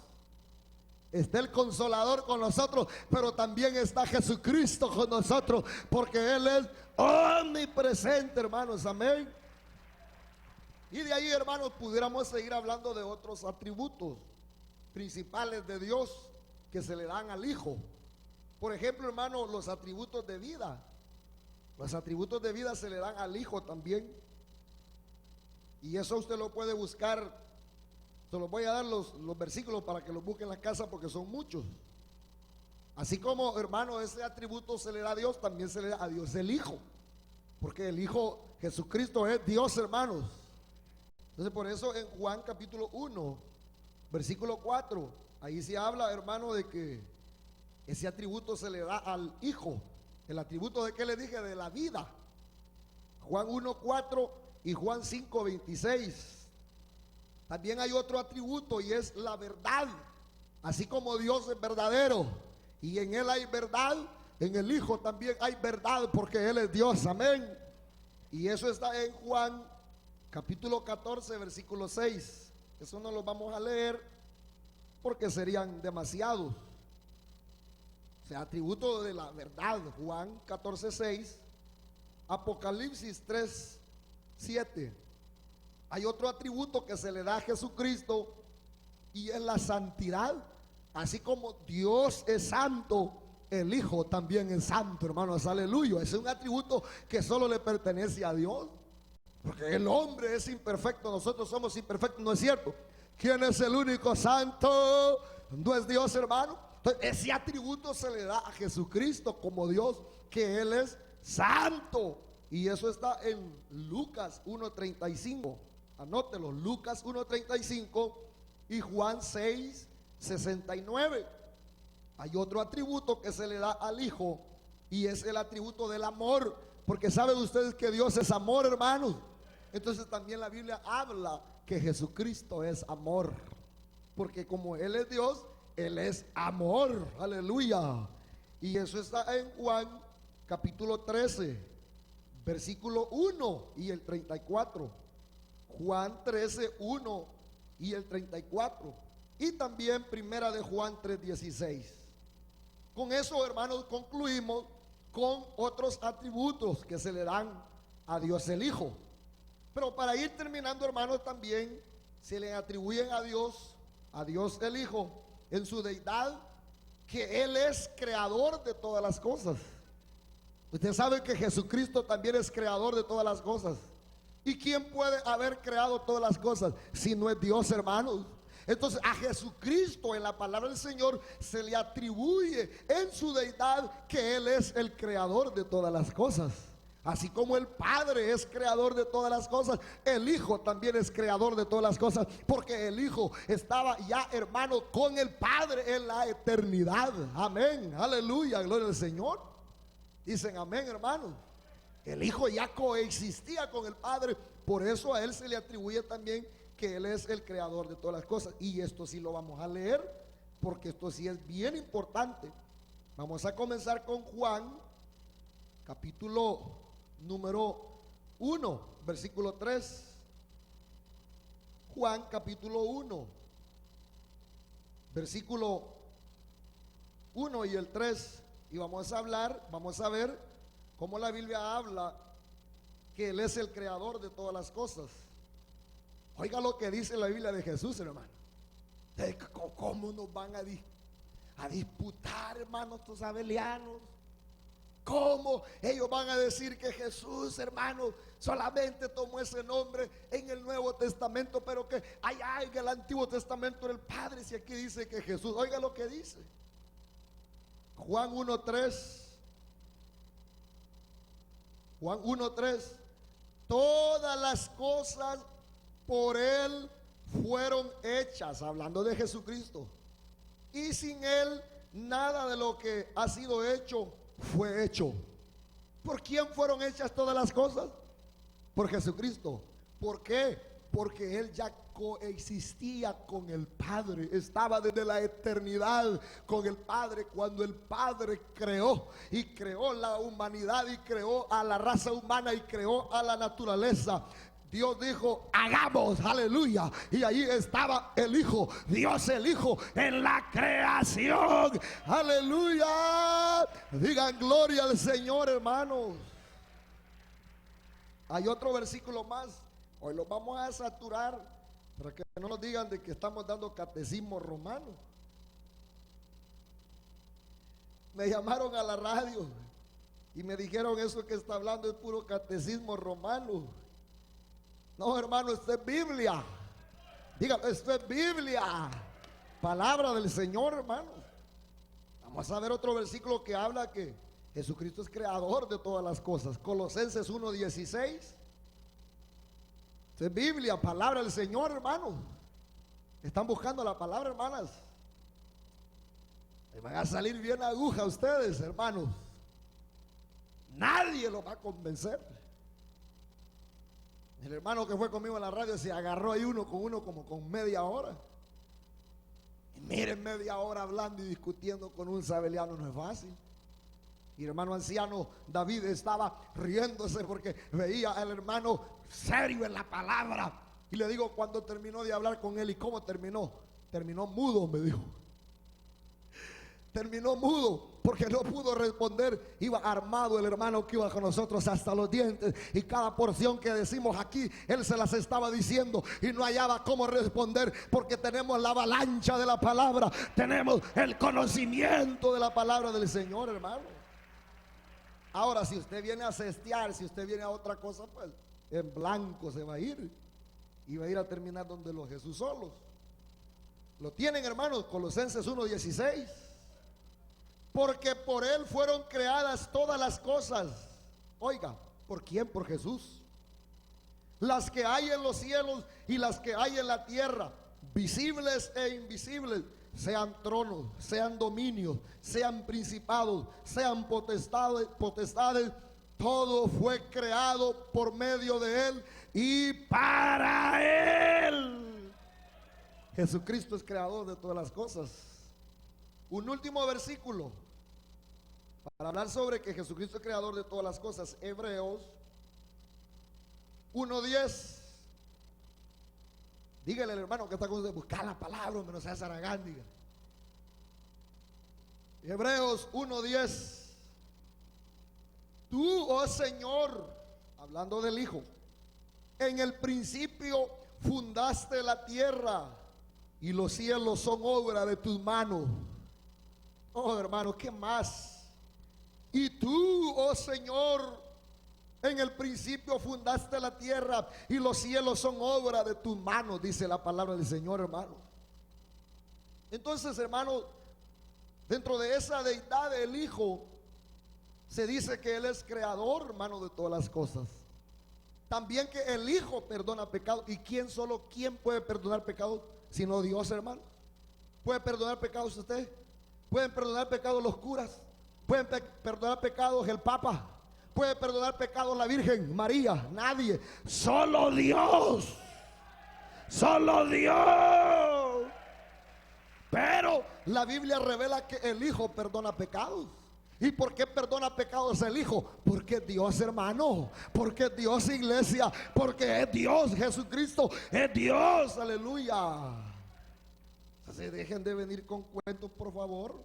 Está el Consolador con nosotros, pero también está Jesucristo con nosotros, porque Él es omnipresente, hermanos. Amén. Y de ahí, hermanos, pudiéramos seguir hablando de otros atributos principales de Dios que se le dan al Hijo. Por ejemplo, hermanos, los atributos de vida. Los atributos de vida se le dan al Hijo también. Y eso usted lo puede buscar. Se los voy a dar los versículos para que los busquen en la casa, porque son muchos. Así como, hermano, ese atributo se le da a Dios, también se le da a Dios el Hijo, porque el Hijo Jesucristo es Dios, hermanos. Entonces, por eso en Juan capítulo 1, versículo 4, ahí se habla, hermano, de que ese atributo se le da al Hijo. El atributo de, ¿qué le dije? De la vida. Juan 1, 4 y Juan 5, 26. También hay otro atributo, y es la verdad. Así como Dios es verdadero y en Él hay verdad, en el Hijo también hay verdad, porque Él es Dios. Amén. Y eso está en Juan capítulo 14, versículo 6. Eso no lo vamos a leer porque serían demasiados. O sea, atributo de la verdad, Juan 14, 6. Apocalipsis 3, 7. Hay otro atributo que se le da a Jesucristo y es la santidad. Así como Dios es santo, el Hijo también es santo, hermanos, aleluya. Ese es un atributo que solo le pertenece a Dios, porque el hombre es imperfecto, nosotros somos imperfectos, ¿no es cierto? ¿Quién es el único santo? ¿No es Dios, hermano? Entonces, ese atributo se le da a Jesucristo como Dios, que Él es santo. Y eso está en Lucas 1:35. Anótelo, Lucas 1:35 y Juan 6:69. Hay otro atributo que se le da al Hijo y es el atributo del amor, porque saben ustedes que Dios es amor, hermanos. Entonces también la Biblia habla que Jesucristo es amor, porque como Él es Dios, Él es amor, aleluya. Y eso está en Juan capítulo 13, versículo 1 y el 34. Juan 13, 1 y el 34. Y también primera de Juan 3:16. Con eso, hermanos, concluimos con otros atributos que se le dan a Dios el Hijo. Pero para ir terminando, hermanos, también se le atribuyen a Dios el Hijo, en su deidad, que Él es creador de todas las cosas. Usted sabe que Jesucristo también es creador de todas las cosas. ¿Y quién puede haber creado todas las cosas si no es Dios, hermanos? Entonces a Jesucristo en la palabra del Señor se le atribuye en su deidad que Él es el creador de todas las cosas. Así como el Padre es creador de todas las cosas, el Hijo también es creador de todas las cosas, porque el Hijo estaba ya, hermano, con el Padre en la eternidad. Amén, aleluya, gloria al Señor. Dicen amén, hermano. El Hijo ya coexistía con el Padre, por eso a Él se le atribuye también que Él es el creador de todas las cosas. Y esto sí lo vamos a leer, porque esto sí es bien importante. Vamos a comenzar con Juan, capítulo número 1, versículo 3. Juan capítulo 1, versículo 1 y el 3. Y vamos a ver cómo la Biblia habla que Él es el creador de todas las cosas. Oiga lo que dice la Biblia de Jesús, hermano. ¿Cómo nos van a disputar, hermanos, estos abelianos? ¿Cómo ellos van a decir que Jesús, hermano, solamente tomó ese nombre en el Nuevo Testamento, pero que allá en el Antiguo Testamento era el Padre? Si aquí dice que Jesús, oiga lo que dice Juan 1:3. Juan 1:3. Todas las cosas por Él fueron hechas, hablando de Jesucristo, y sin Él nada de lo que ha sido hecho fue hecho. ¿Por quién fueron hechas todas las cosas? Por Jesucristo. ¿Por qué? Porque Él ya coexistía con el Padre, estaba desde la eternidad con el Padre. Cuando el Padre creó la humanidad y creó a la raza humana y creó a la naturaleza, Dios dijo, hagamos, aleluya. Y ahí estaba el Hijo, Dios el Hijo, en la creación. Aleluya. Digan gloria al Señor, hermanos. Hay otro versículo más. Hoy lo vamos a saturar para que no nos digan de que estamos dando catecismo romano. Me llamaron a la radio y me dijeron, eso que está hablando es puro catecismo romano. No, hermano, esto es Biblia. Dígame, esto es Biblia, palabra del Señor, hermano. Vamos a ver otro versículo que habla que Jesucristo es creador de todas las cosas. Colosenses 1:16. Esto es Biblia, palabra del Señor, hermano. Están buscando la palabra, hermanas. Y van a salir bien aguja ustedes, hermanos. Nadie los va a convencer. El hermano que fue conmigo en la radio se agarró ahí uno como con media hora. Y miren, media hora hablando y discutiendo con un sabeliano no es fácil. Y el hermano anciano David estaba riéndose porque veía al hermano serio en la palabra. Y le digo, cuando terminó de hablar con él, ¿y cómo terminó? Terminó mudo, me dijo. Terminó mudo porque no pudo responder. Iba armado el hermano que iba con nosotros hasta los dientes, y cada porción que decimos aquí él se las estaba diciendo y no hallaba cómo responder, porque tenemos la avalancha de la palabra, tenemos el conocimiento de la palabra del Señor, hermano. Ahora, si usted viene a cestear, si usted viene a otra cosa, pues en blanco se va a ir y va a ir a terminar donde los Jesús solos. Lo tienen, hermanos, Colosenses 1:16. Porque por él fueron creadas todas las cosas. Oiga, ¿por quién? Por Jesús. Las que hay en los cielos y las que hay en la tierra, visibles e invisibles, sean tronos, sean dominios, sean principados, sean potestades, todo fue creado por medio de él y para él. Jesucristo es creador de todas las cosas. Un último versículo para hablar sobre que Jesucristo es creador de todas las cosas. Hebreos 1:10. Dígale al hermano que está con usted, buscar la palabra, hombre, no sea zaragán, diga. Hebreos 1:10. Tú, oh Señor, hablando del Hijo, en el principio fundaste la tierra y los cielos son obra de tus manos. Oh, hermano, ¿qué más? Y tú, oh Señor, en el principio fundaste la tierra y los cielos son obra de tus manos, dice la palabra del Señor, hermano. Entonces, hermano, dentro de esa deidad del Hijo, se dice que Él es creador, hermano, de todas las cosas. También que el Hijo perdona pecados. ¿Y quién puede perdonar pecados sino Dios, hermano? ¿Puede perdonar pecados usted? ¿Pueden perdonar pecados los curas? ¿Pueden perdonar pecados el Papa? ¿Puede perdonar pecados la Virgen María? Nadie. Solo Dios. Solo Dios. Pero la Biblia revela que el Hijo perdona pecados. ¿Y por qué perdona pecados el Hijo? Porque es Dios, hermano. Porque es Dios, iglesia. Porque es Dios. Jesucristo es Dios. Aleluya. Se dejen de venir con cuentos, por favor.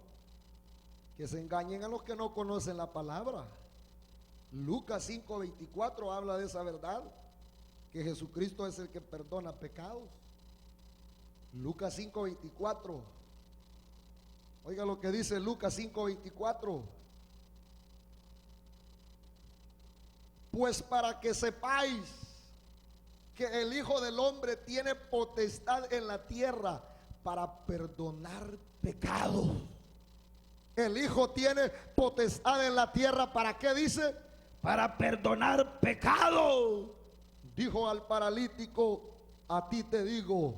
Que se engañen a los que no conocen la palabra. Lucas 5:24 habla de esa verdad, que Jesucristo es el que perdona pecados. Lucas 5:24. Oiga lo que dice Lucas 5:24. Pues para que sepáis que el Hijo del Hombre tiene potestad en la tierra para perdonar pecados. El Hijo tiene potestad en la tierra. ¿Para qué dice? Para perdonar pecados. Dijo al paralítico: a ti te digo,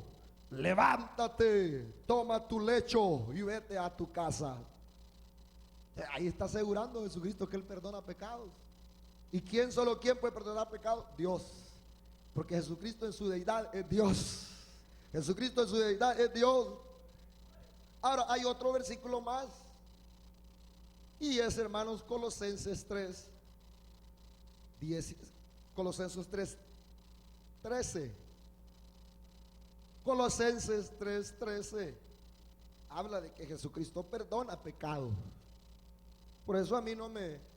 levántate, toma tu lecho y vete a tu casa. Ahí está asegurando Jesucristo que Él perdona pecados. ¿Y quién puede perdonar pecados? Dios. Porque Jesucristo en su deidad es Dios. Jesucristo en su deidad es Dios. Ahora hay otro versículo más. Y es, hermanos, Colosenses 3:13. Colosenses 3:13 habla de que Jesucristo perdona pecados. Por eso a mí no me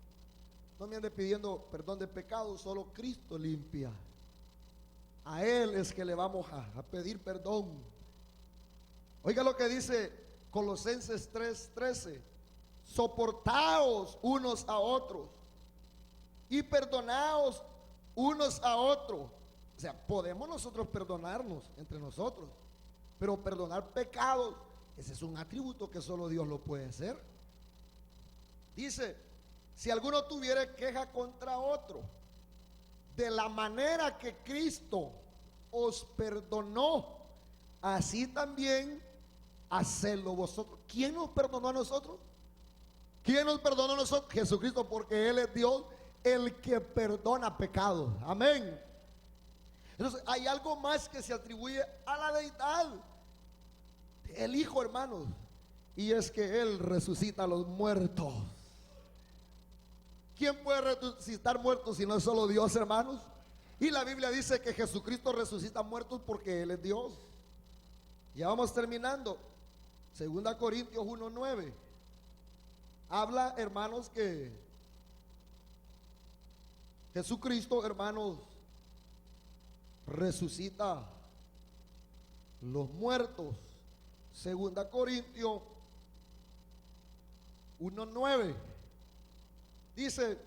ande pidiendo perdón de pecados, solo Cristo limpia. A Él es que le vamos a pedir perdón. Oiga lo que dice Colosenses 3:13. Soportaos unos a otros y perdonaos unos a otros. O sea, podemos nosotros perdonarnos entre nosotros, pero perdonar pecados, ese es un atributo que solo Dios lo puede hacer. Dice: si alguno tuviera queja contra otro, de la manera que Cristo os perdonó, así también hacedlo vosotros. ¿Quién nos perdonó a nosotros? ¿Quién nos perdonó a nosotros? Jesucristo, porque Él es Dios, el que perdona pecados. Amén. Entonces hay algo más que se atribuye a la deidad, el Hijo, hermanos, y es que Él resucita a los muertos. ¿Quién puede resucitar muertos si no es solo Dios, hermanos? Y la Biblia dice que Jesucristo resucita muertos porque Él es Dios. Ya vamos terminando. 2 Corintios 1:9. Habla, hermanos, que Jesucristo, hermanos, resucita los muertos. 2 Corintios 1:9 dice: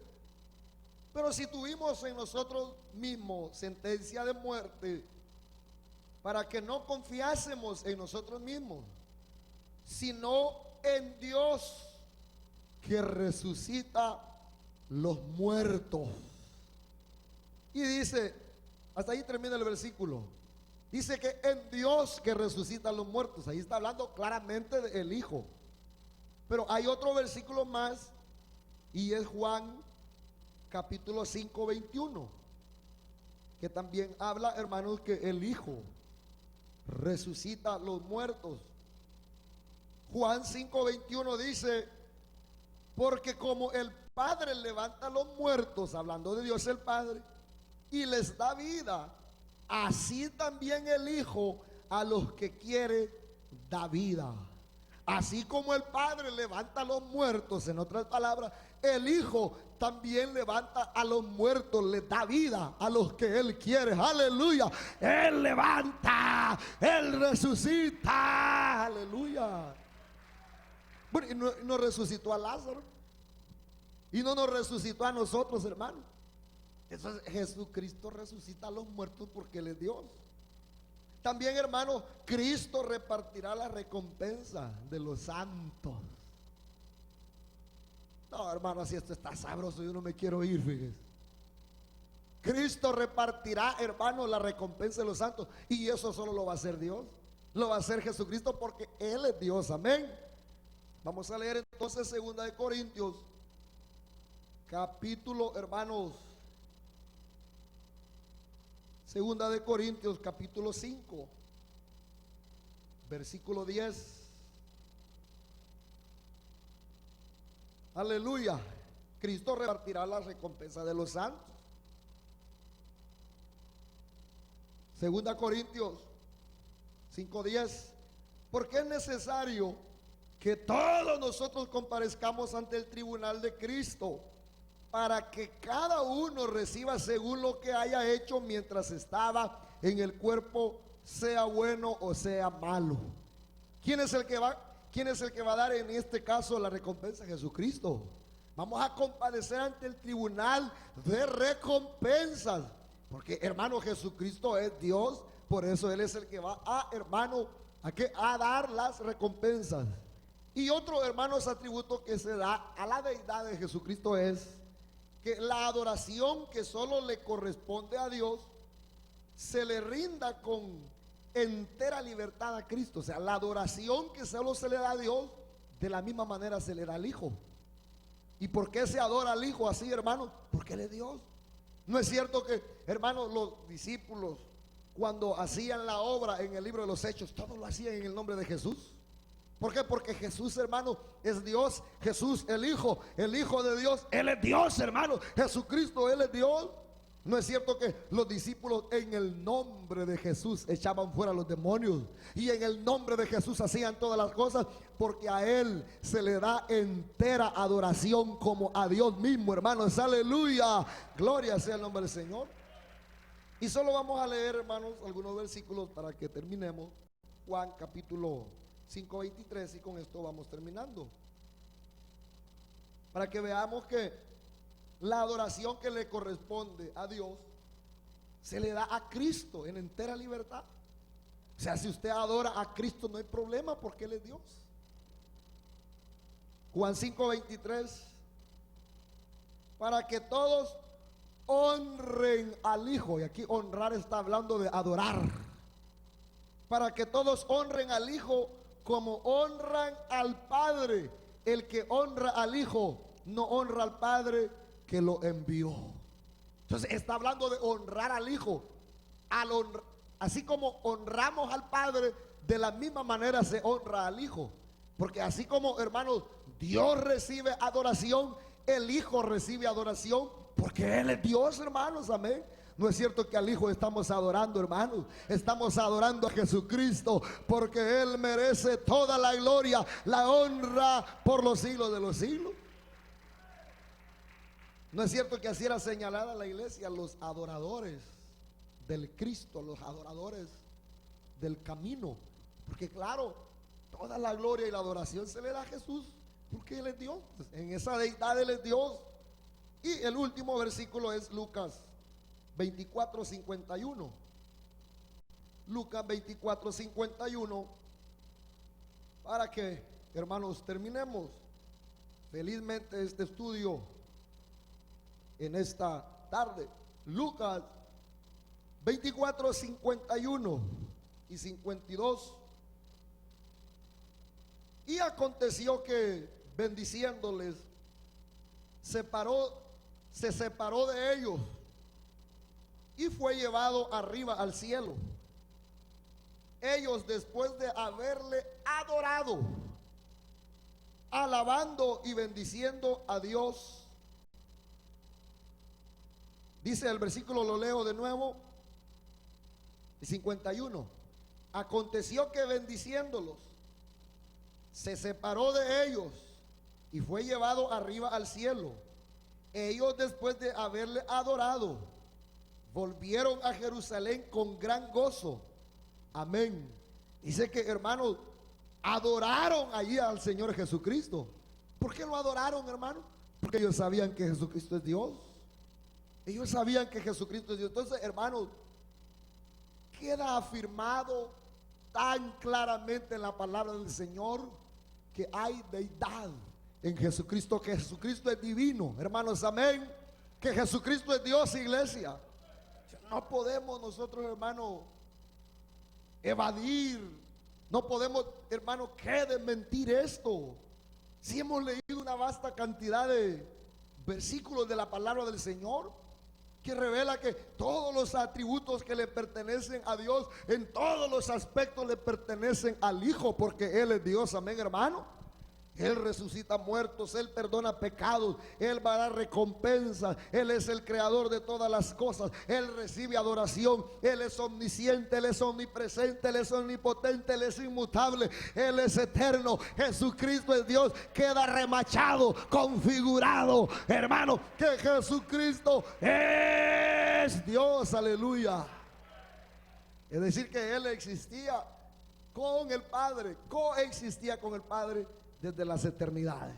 pero si tuvimos en nosotros mismos sentencia de muerte, para que no confiásemos en nosotros mismos, sino en Dios que resucita los muertos. Y dice, hasta ahí termina el versículo, dice que en Dios que resucita los muertos. Ahí está hablando claramente del Hijo. Pero hay otro versículo más, y es Juan capítulo 5:21, que también habla, hermanos, que el Hijo resucita los muertos. Juan 5:21 dice: porque como el Padre levanta a los muertos, hablando de Dios el Padre, y les da vida, así también el Hijo a los que quiere da vida. Así como el Padre levanta a los muertos, en otras palabras, el Hijo también levanta a los muertos, les da vida a los que Él quiere. Aleluya. Él levanta, Él resucita. Aleluya. Bueno, y no resucitó a Lázaro, y no nos resucitó a nosotros, hermanos. Eso es, Jesucristo resucita a los muertos porque Él es Dios. También, hermanos, Cristo repartirá la recompensa de los santos. No, hermano, si esto está sabroso, yo no me quiero ir, fíjese. Cristo repartirá, hermano, la recompensa de los santos. Y eso solo lo va a hacer Dios. Lo va a hacer Jesucristo porque Él es Dios. Amén. Vamos a leer entonces 2 Corintios capítulo, hermanos, 2 Corintios capítulo 5 versículo 10. Aleluya. Cristo repartirá la recompensa de los santos. 2 Corintios 5:10. Porque es necesario que todos nosotros comparezcamos ante el tribunal de Cristo, para que cada uno reciba según lo que haya hecho mientras estaba en el cuerpo, sea bueno o sea malo. ¿Quién es el que va a dar en este caso la recompensa? Jesucristo. Vamos a comparecer ante el tribunal de recompensas, porque, hermano, Jesucristo es Dios. Por eso Él es el que va a, hermano, a dar las recompensas. Y otro, hermanos, atributo que se da a la deidad de Jesucristo es que la adoración que solo le corresponde a Dios se le rinda con entera libertad a Cristo. O sea, la adoración que solo se le da a Dios, de la misma manera se le da al Hijo. ¿Y por qué se adora al Hijo así, hermano? Porque Él es Dios. No es cierto que, hermanos, los discípulos, cuando hacían la obra en el libro de los Hechos, todos lo hacían en el nombre de Jesús. ¿Por qué? Porque Jesús, hermano, es Dios. Jesús, el Hijo de Dios, Él es Dios, hermano. Jesucristo, Él es Dios. No es cierto que los discípulos en el nombre de Jesús echaban fuera a los demonios, y en el nombre de Jesús hacían todas las cosas, porque a Él se le da entera adoración como a Dios mismo, hermanos. Aleluya. Gloria sea el nombre del Señor. Y solo vamos a leer, hermanos, algunos versículos para que terminemos. Juan capítulo 5:23, y con esto vamos terminando, para que veamos que la adoración que le corresponde a Dios se le da a Cristo en entera libertad. O sea, si usted adora a Cristo no hay problema, porque Él es Dios. Juan 5:23, para que todos honren al Hijo. Y aquí honrar está hablando de adorar. Para que todos honren al Hijo como honran al Padre. El que honra al Hijo no honra al Padre que lo envió. Entonces está hablando de honrar al Hijo. Así como honramos al Padre, de la misma manera se honra al Hijo. Porque así como, hermanos, Dios recibe adoración, el Hijo recibe adoración porque Él es Dios, hermanos, amén. No es cierto que al Hijo estamos adorando, hermanos. Estamos adorando a Jesucristo porque Él merece toda la gloria, la honra por los siglos de los siglos. No es cierto que así era señalada la iglesia, los adoradores del Cristo, los adoradores del camino. Porque claro, toda la gloria y la adoración se le da a Jesús porque Él es Dios. En esa deidad Él es Dios. Y el último versículo es Lucas 24:51. Lucas 24:51. Para que, hermanos, terminemos felizmente este estudio en esta tarde. Lucas 24:51 y 52. Y aconteció que, bendiciéndoles, se separó de ellos y fue llevado arriba al cielo. Ellos, después de haberle adorado, alabando y bendiciendo a Dios, dice el versículo, lo leo de nuevo, 51. Aconteció que, bendiciéndolos, se separó de ellos y fue llevado arriba al cielo. Ellos, después de haberle adorado, volvieron a Jerusalén con gran gozo. Amén. Dice que, hermanos, adoraron allí al Señor Jesucristo. ¿Por qué lo adoraron, hermano? Porque ellos sabían que Jesucristo es Dios. Ellos sabían que Jesucristo es Dios. Entonces, hermanos, queda afirmado tan claramente en la palabra del Señor que hay deidad en Jesucristo, que Jesucristo es divino, hermanos, amén. Que Jesucristo es Dios, iglesia. No podemos nosotros, hermanos, evadir. No podemos, hermanos, que desmentir esto. Si hemos leído una vasta cantidad de versículos de la palabra del Señor que revela que todos los atributos que le pertenecen a Dios, en todos los aspectos le pertenecen al Hijo, porque Él es Dios, amén, hermano. Él resucita muertos, Él perdona pecados, Él va a dar recompensa, Él es el creador de todas las cosas, Él recibe adoración, Él es omnisciente, Él es omnipresente, Él es omnipotente, Él es inmutable, Él es eterno. Jesucristo es Dios. Queda remachado, configurado, hermano, que Jesucristo es Dios, aleluya. Es decir, que Él existía con el Padre, coexistía con el Padre desde las eternidades.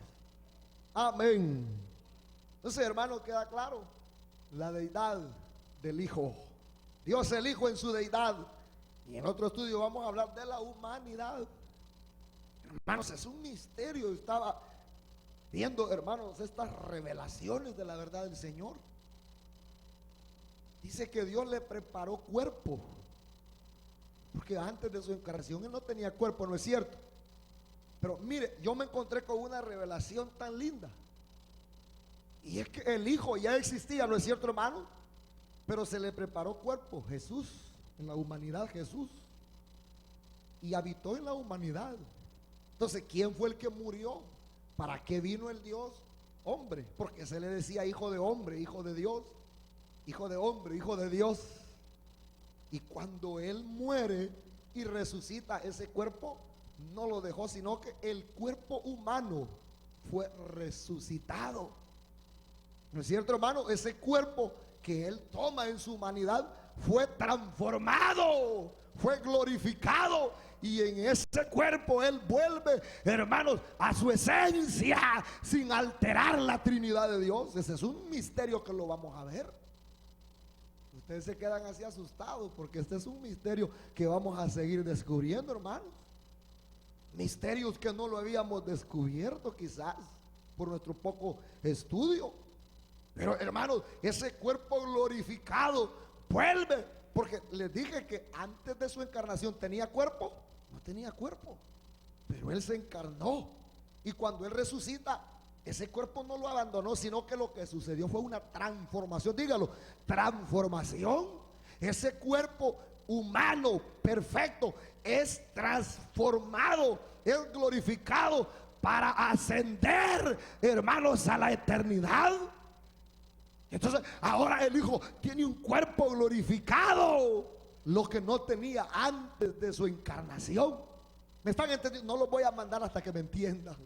Amén. Entonces, hermano, queda claro la deidad del Hijo. Dios el Hijo en su deidad. Y en otro estudio vamos a hablar de la humanidad. Hermanos, es un misterio. Estaba viendo, hermanos, estas revelaciones de la verdad del Señor. Dice que Dios le preparó cuerpo, porque antes de su encarnación Él no tenía cuerpo, ¿no es cierto? Pero mire, yo me encontré con una revelación tan linda. Y es que el Hijo ya existía, ¿no es cierto, hermano? Pero se le preparó cuerpo, Jesús, en la humanidad, Jesús. Y habitó en la humanidad. Entonces, ¿quién fue el que murió? ¿Para qué vino el Dios? Hombre, porque se le decía hijo de hombre, hijo de Dios, hijo de hombre, hijo de Dios. Y cuando Él muere y resucita, ese cuerpo no lo dejó, sino que el cuerpo humano fue resucitado. ¿No es cierto, hermano? Ese cuerpo que Él toma en su humanidad fue transformado, fue glorificado, y en ese cuerpo Él vuelve, hermanos, a su esencia sin alterar la Trinidad de Dios. Ese es un misterio que lo vamos a ver. Ustedes se quedan así asustados porque este es un misterio que vamos a seguir descubriendo, hermanos. Misterios que no lo habíamos descubierto quizás por nuestro poco estudio. Pero, hermanos, ese cuerpo glorificado vuelve, porque les dije que antes de su encarnación tenía cuerpo. No tenía cuerpo, pero Él se encarnó, y cuando Él resucita, ese cuerpo no lo abandonó, sino que lo que sucedió fue una transformación. Dígalo, transformación. Ese cuerpo humano perfecto es transformado, es glorificado para ascender, hermanos, a la eternidad. Entonces ahora el Hijo tiene un cuerpo glorificado, lo que no tenía antes de su encarnación. ¿Me están entendiendo? No los voy a mandar hasta que me entiendan.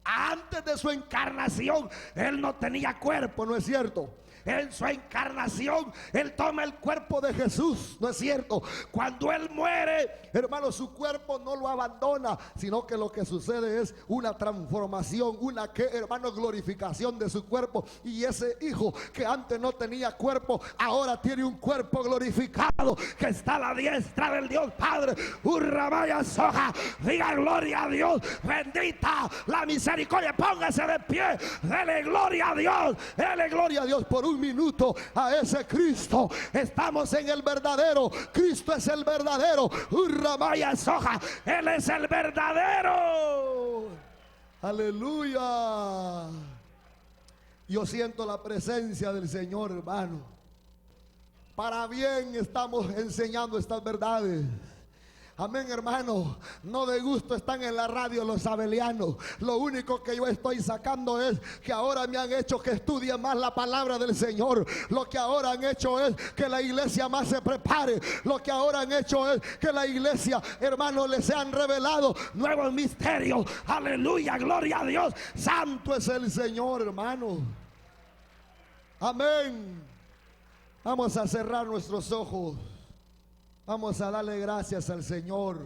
Antes de su encarnación Él no tenía cuerpo, ¿no es cierto? En su encarnación Él toma el cuerpo de Jesús, ¿no es cierto? Cuando Él muere, hermano, su cuerpo no lo abandona, sino que lo que sucede es una transformación, una, hermano, glorificación de su cuerpo. Y ese Hijo que antes no tenía cuerpo, ahora tiene un cuerpo glorificado, que está a la diestra del Dios Padre. Urramaya soja, diga gloria a Dios, bendita la misericordia, póngase de pie, dele gloria a Dios, dele gloria a Dios por un minuto a ese Cristo. Estamos en el verdadero. Cristo es el verdadero. Urramaya soja, Él es el verdadero. Aleluya. Yo siento la presencia del Señor, hermano. Para bien estamos enseñando estas verdades. Amén, hermano. No de gusto están en la radio los abelianos. Lo único que yo estoy sacando es que ahora me han hecho que estudie más la palabra del Señor. Lo que ahora han hecho es que la iglesia más se prepare. Lo que ahora han hecho es que la iglesia, hermano, les han revelado nuevos misterios. Aleluya, gloria a Dios. Santo es el Señor, hermano. Amén. Vamos a cerrar nuestros ojos. Vamos a darle gracias al Señor.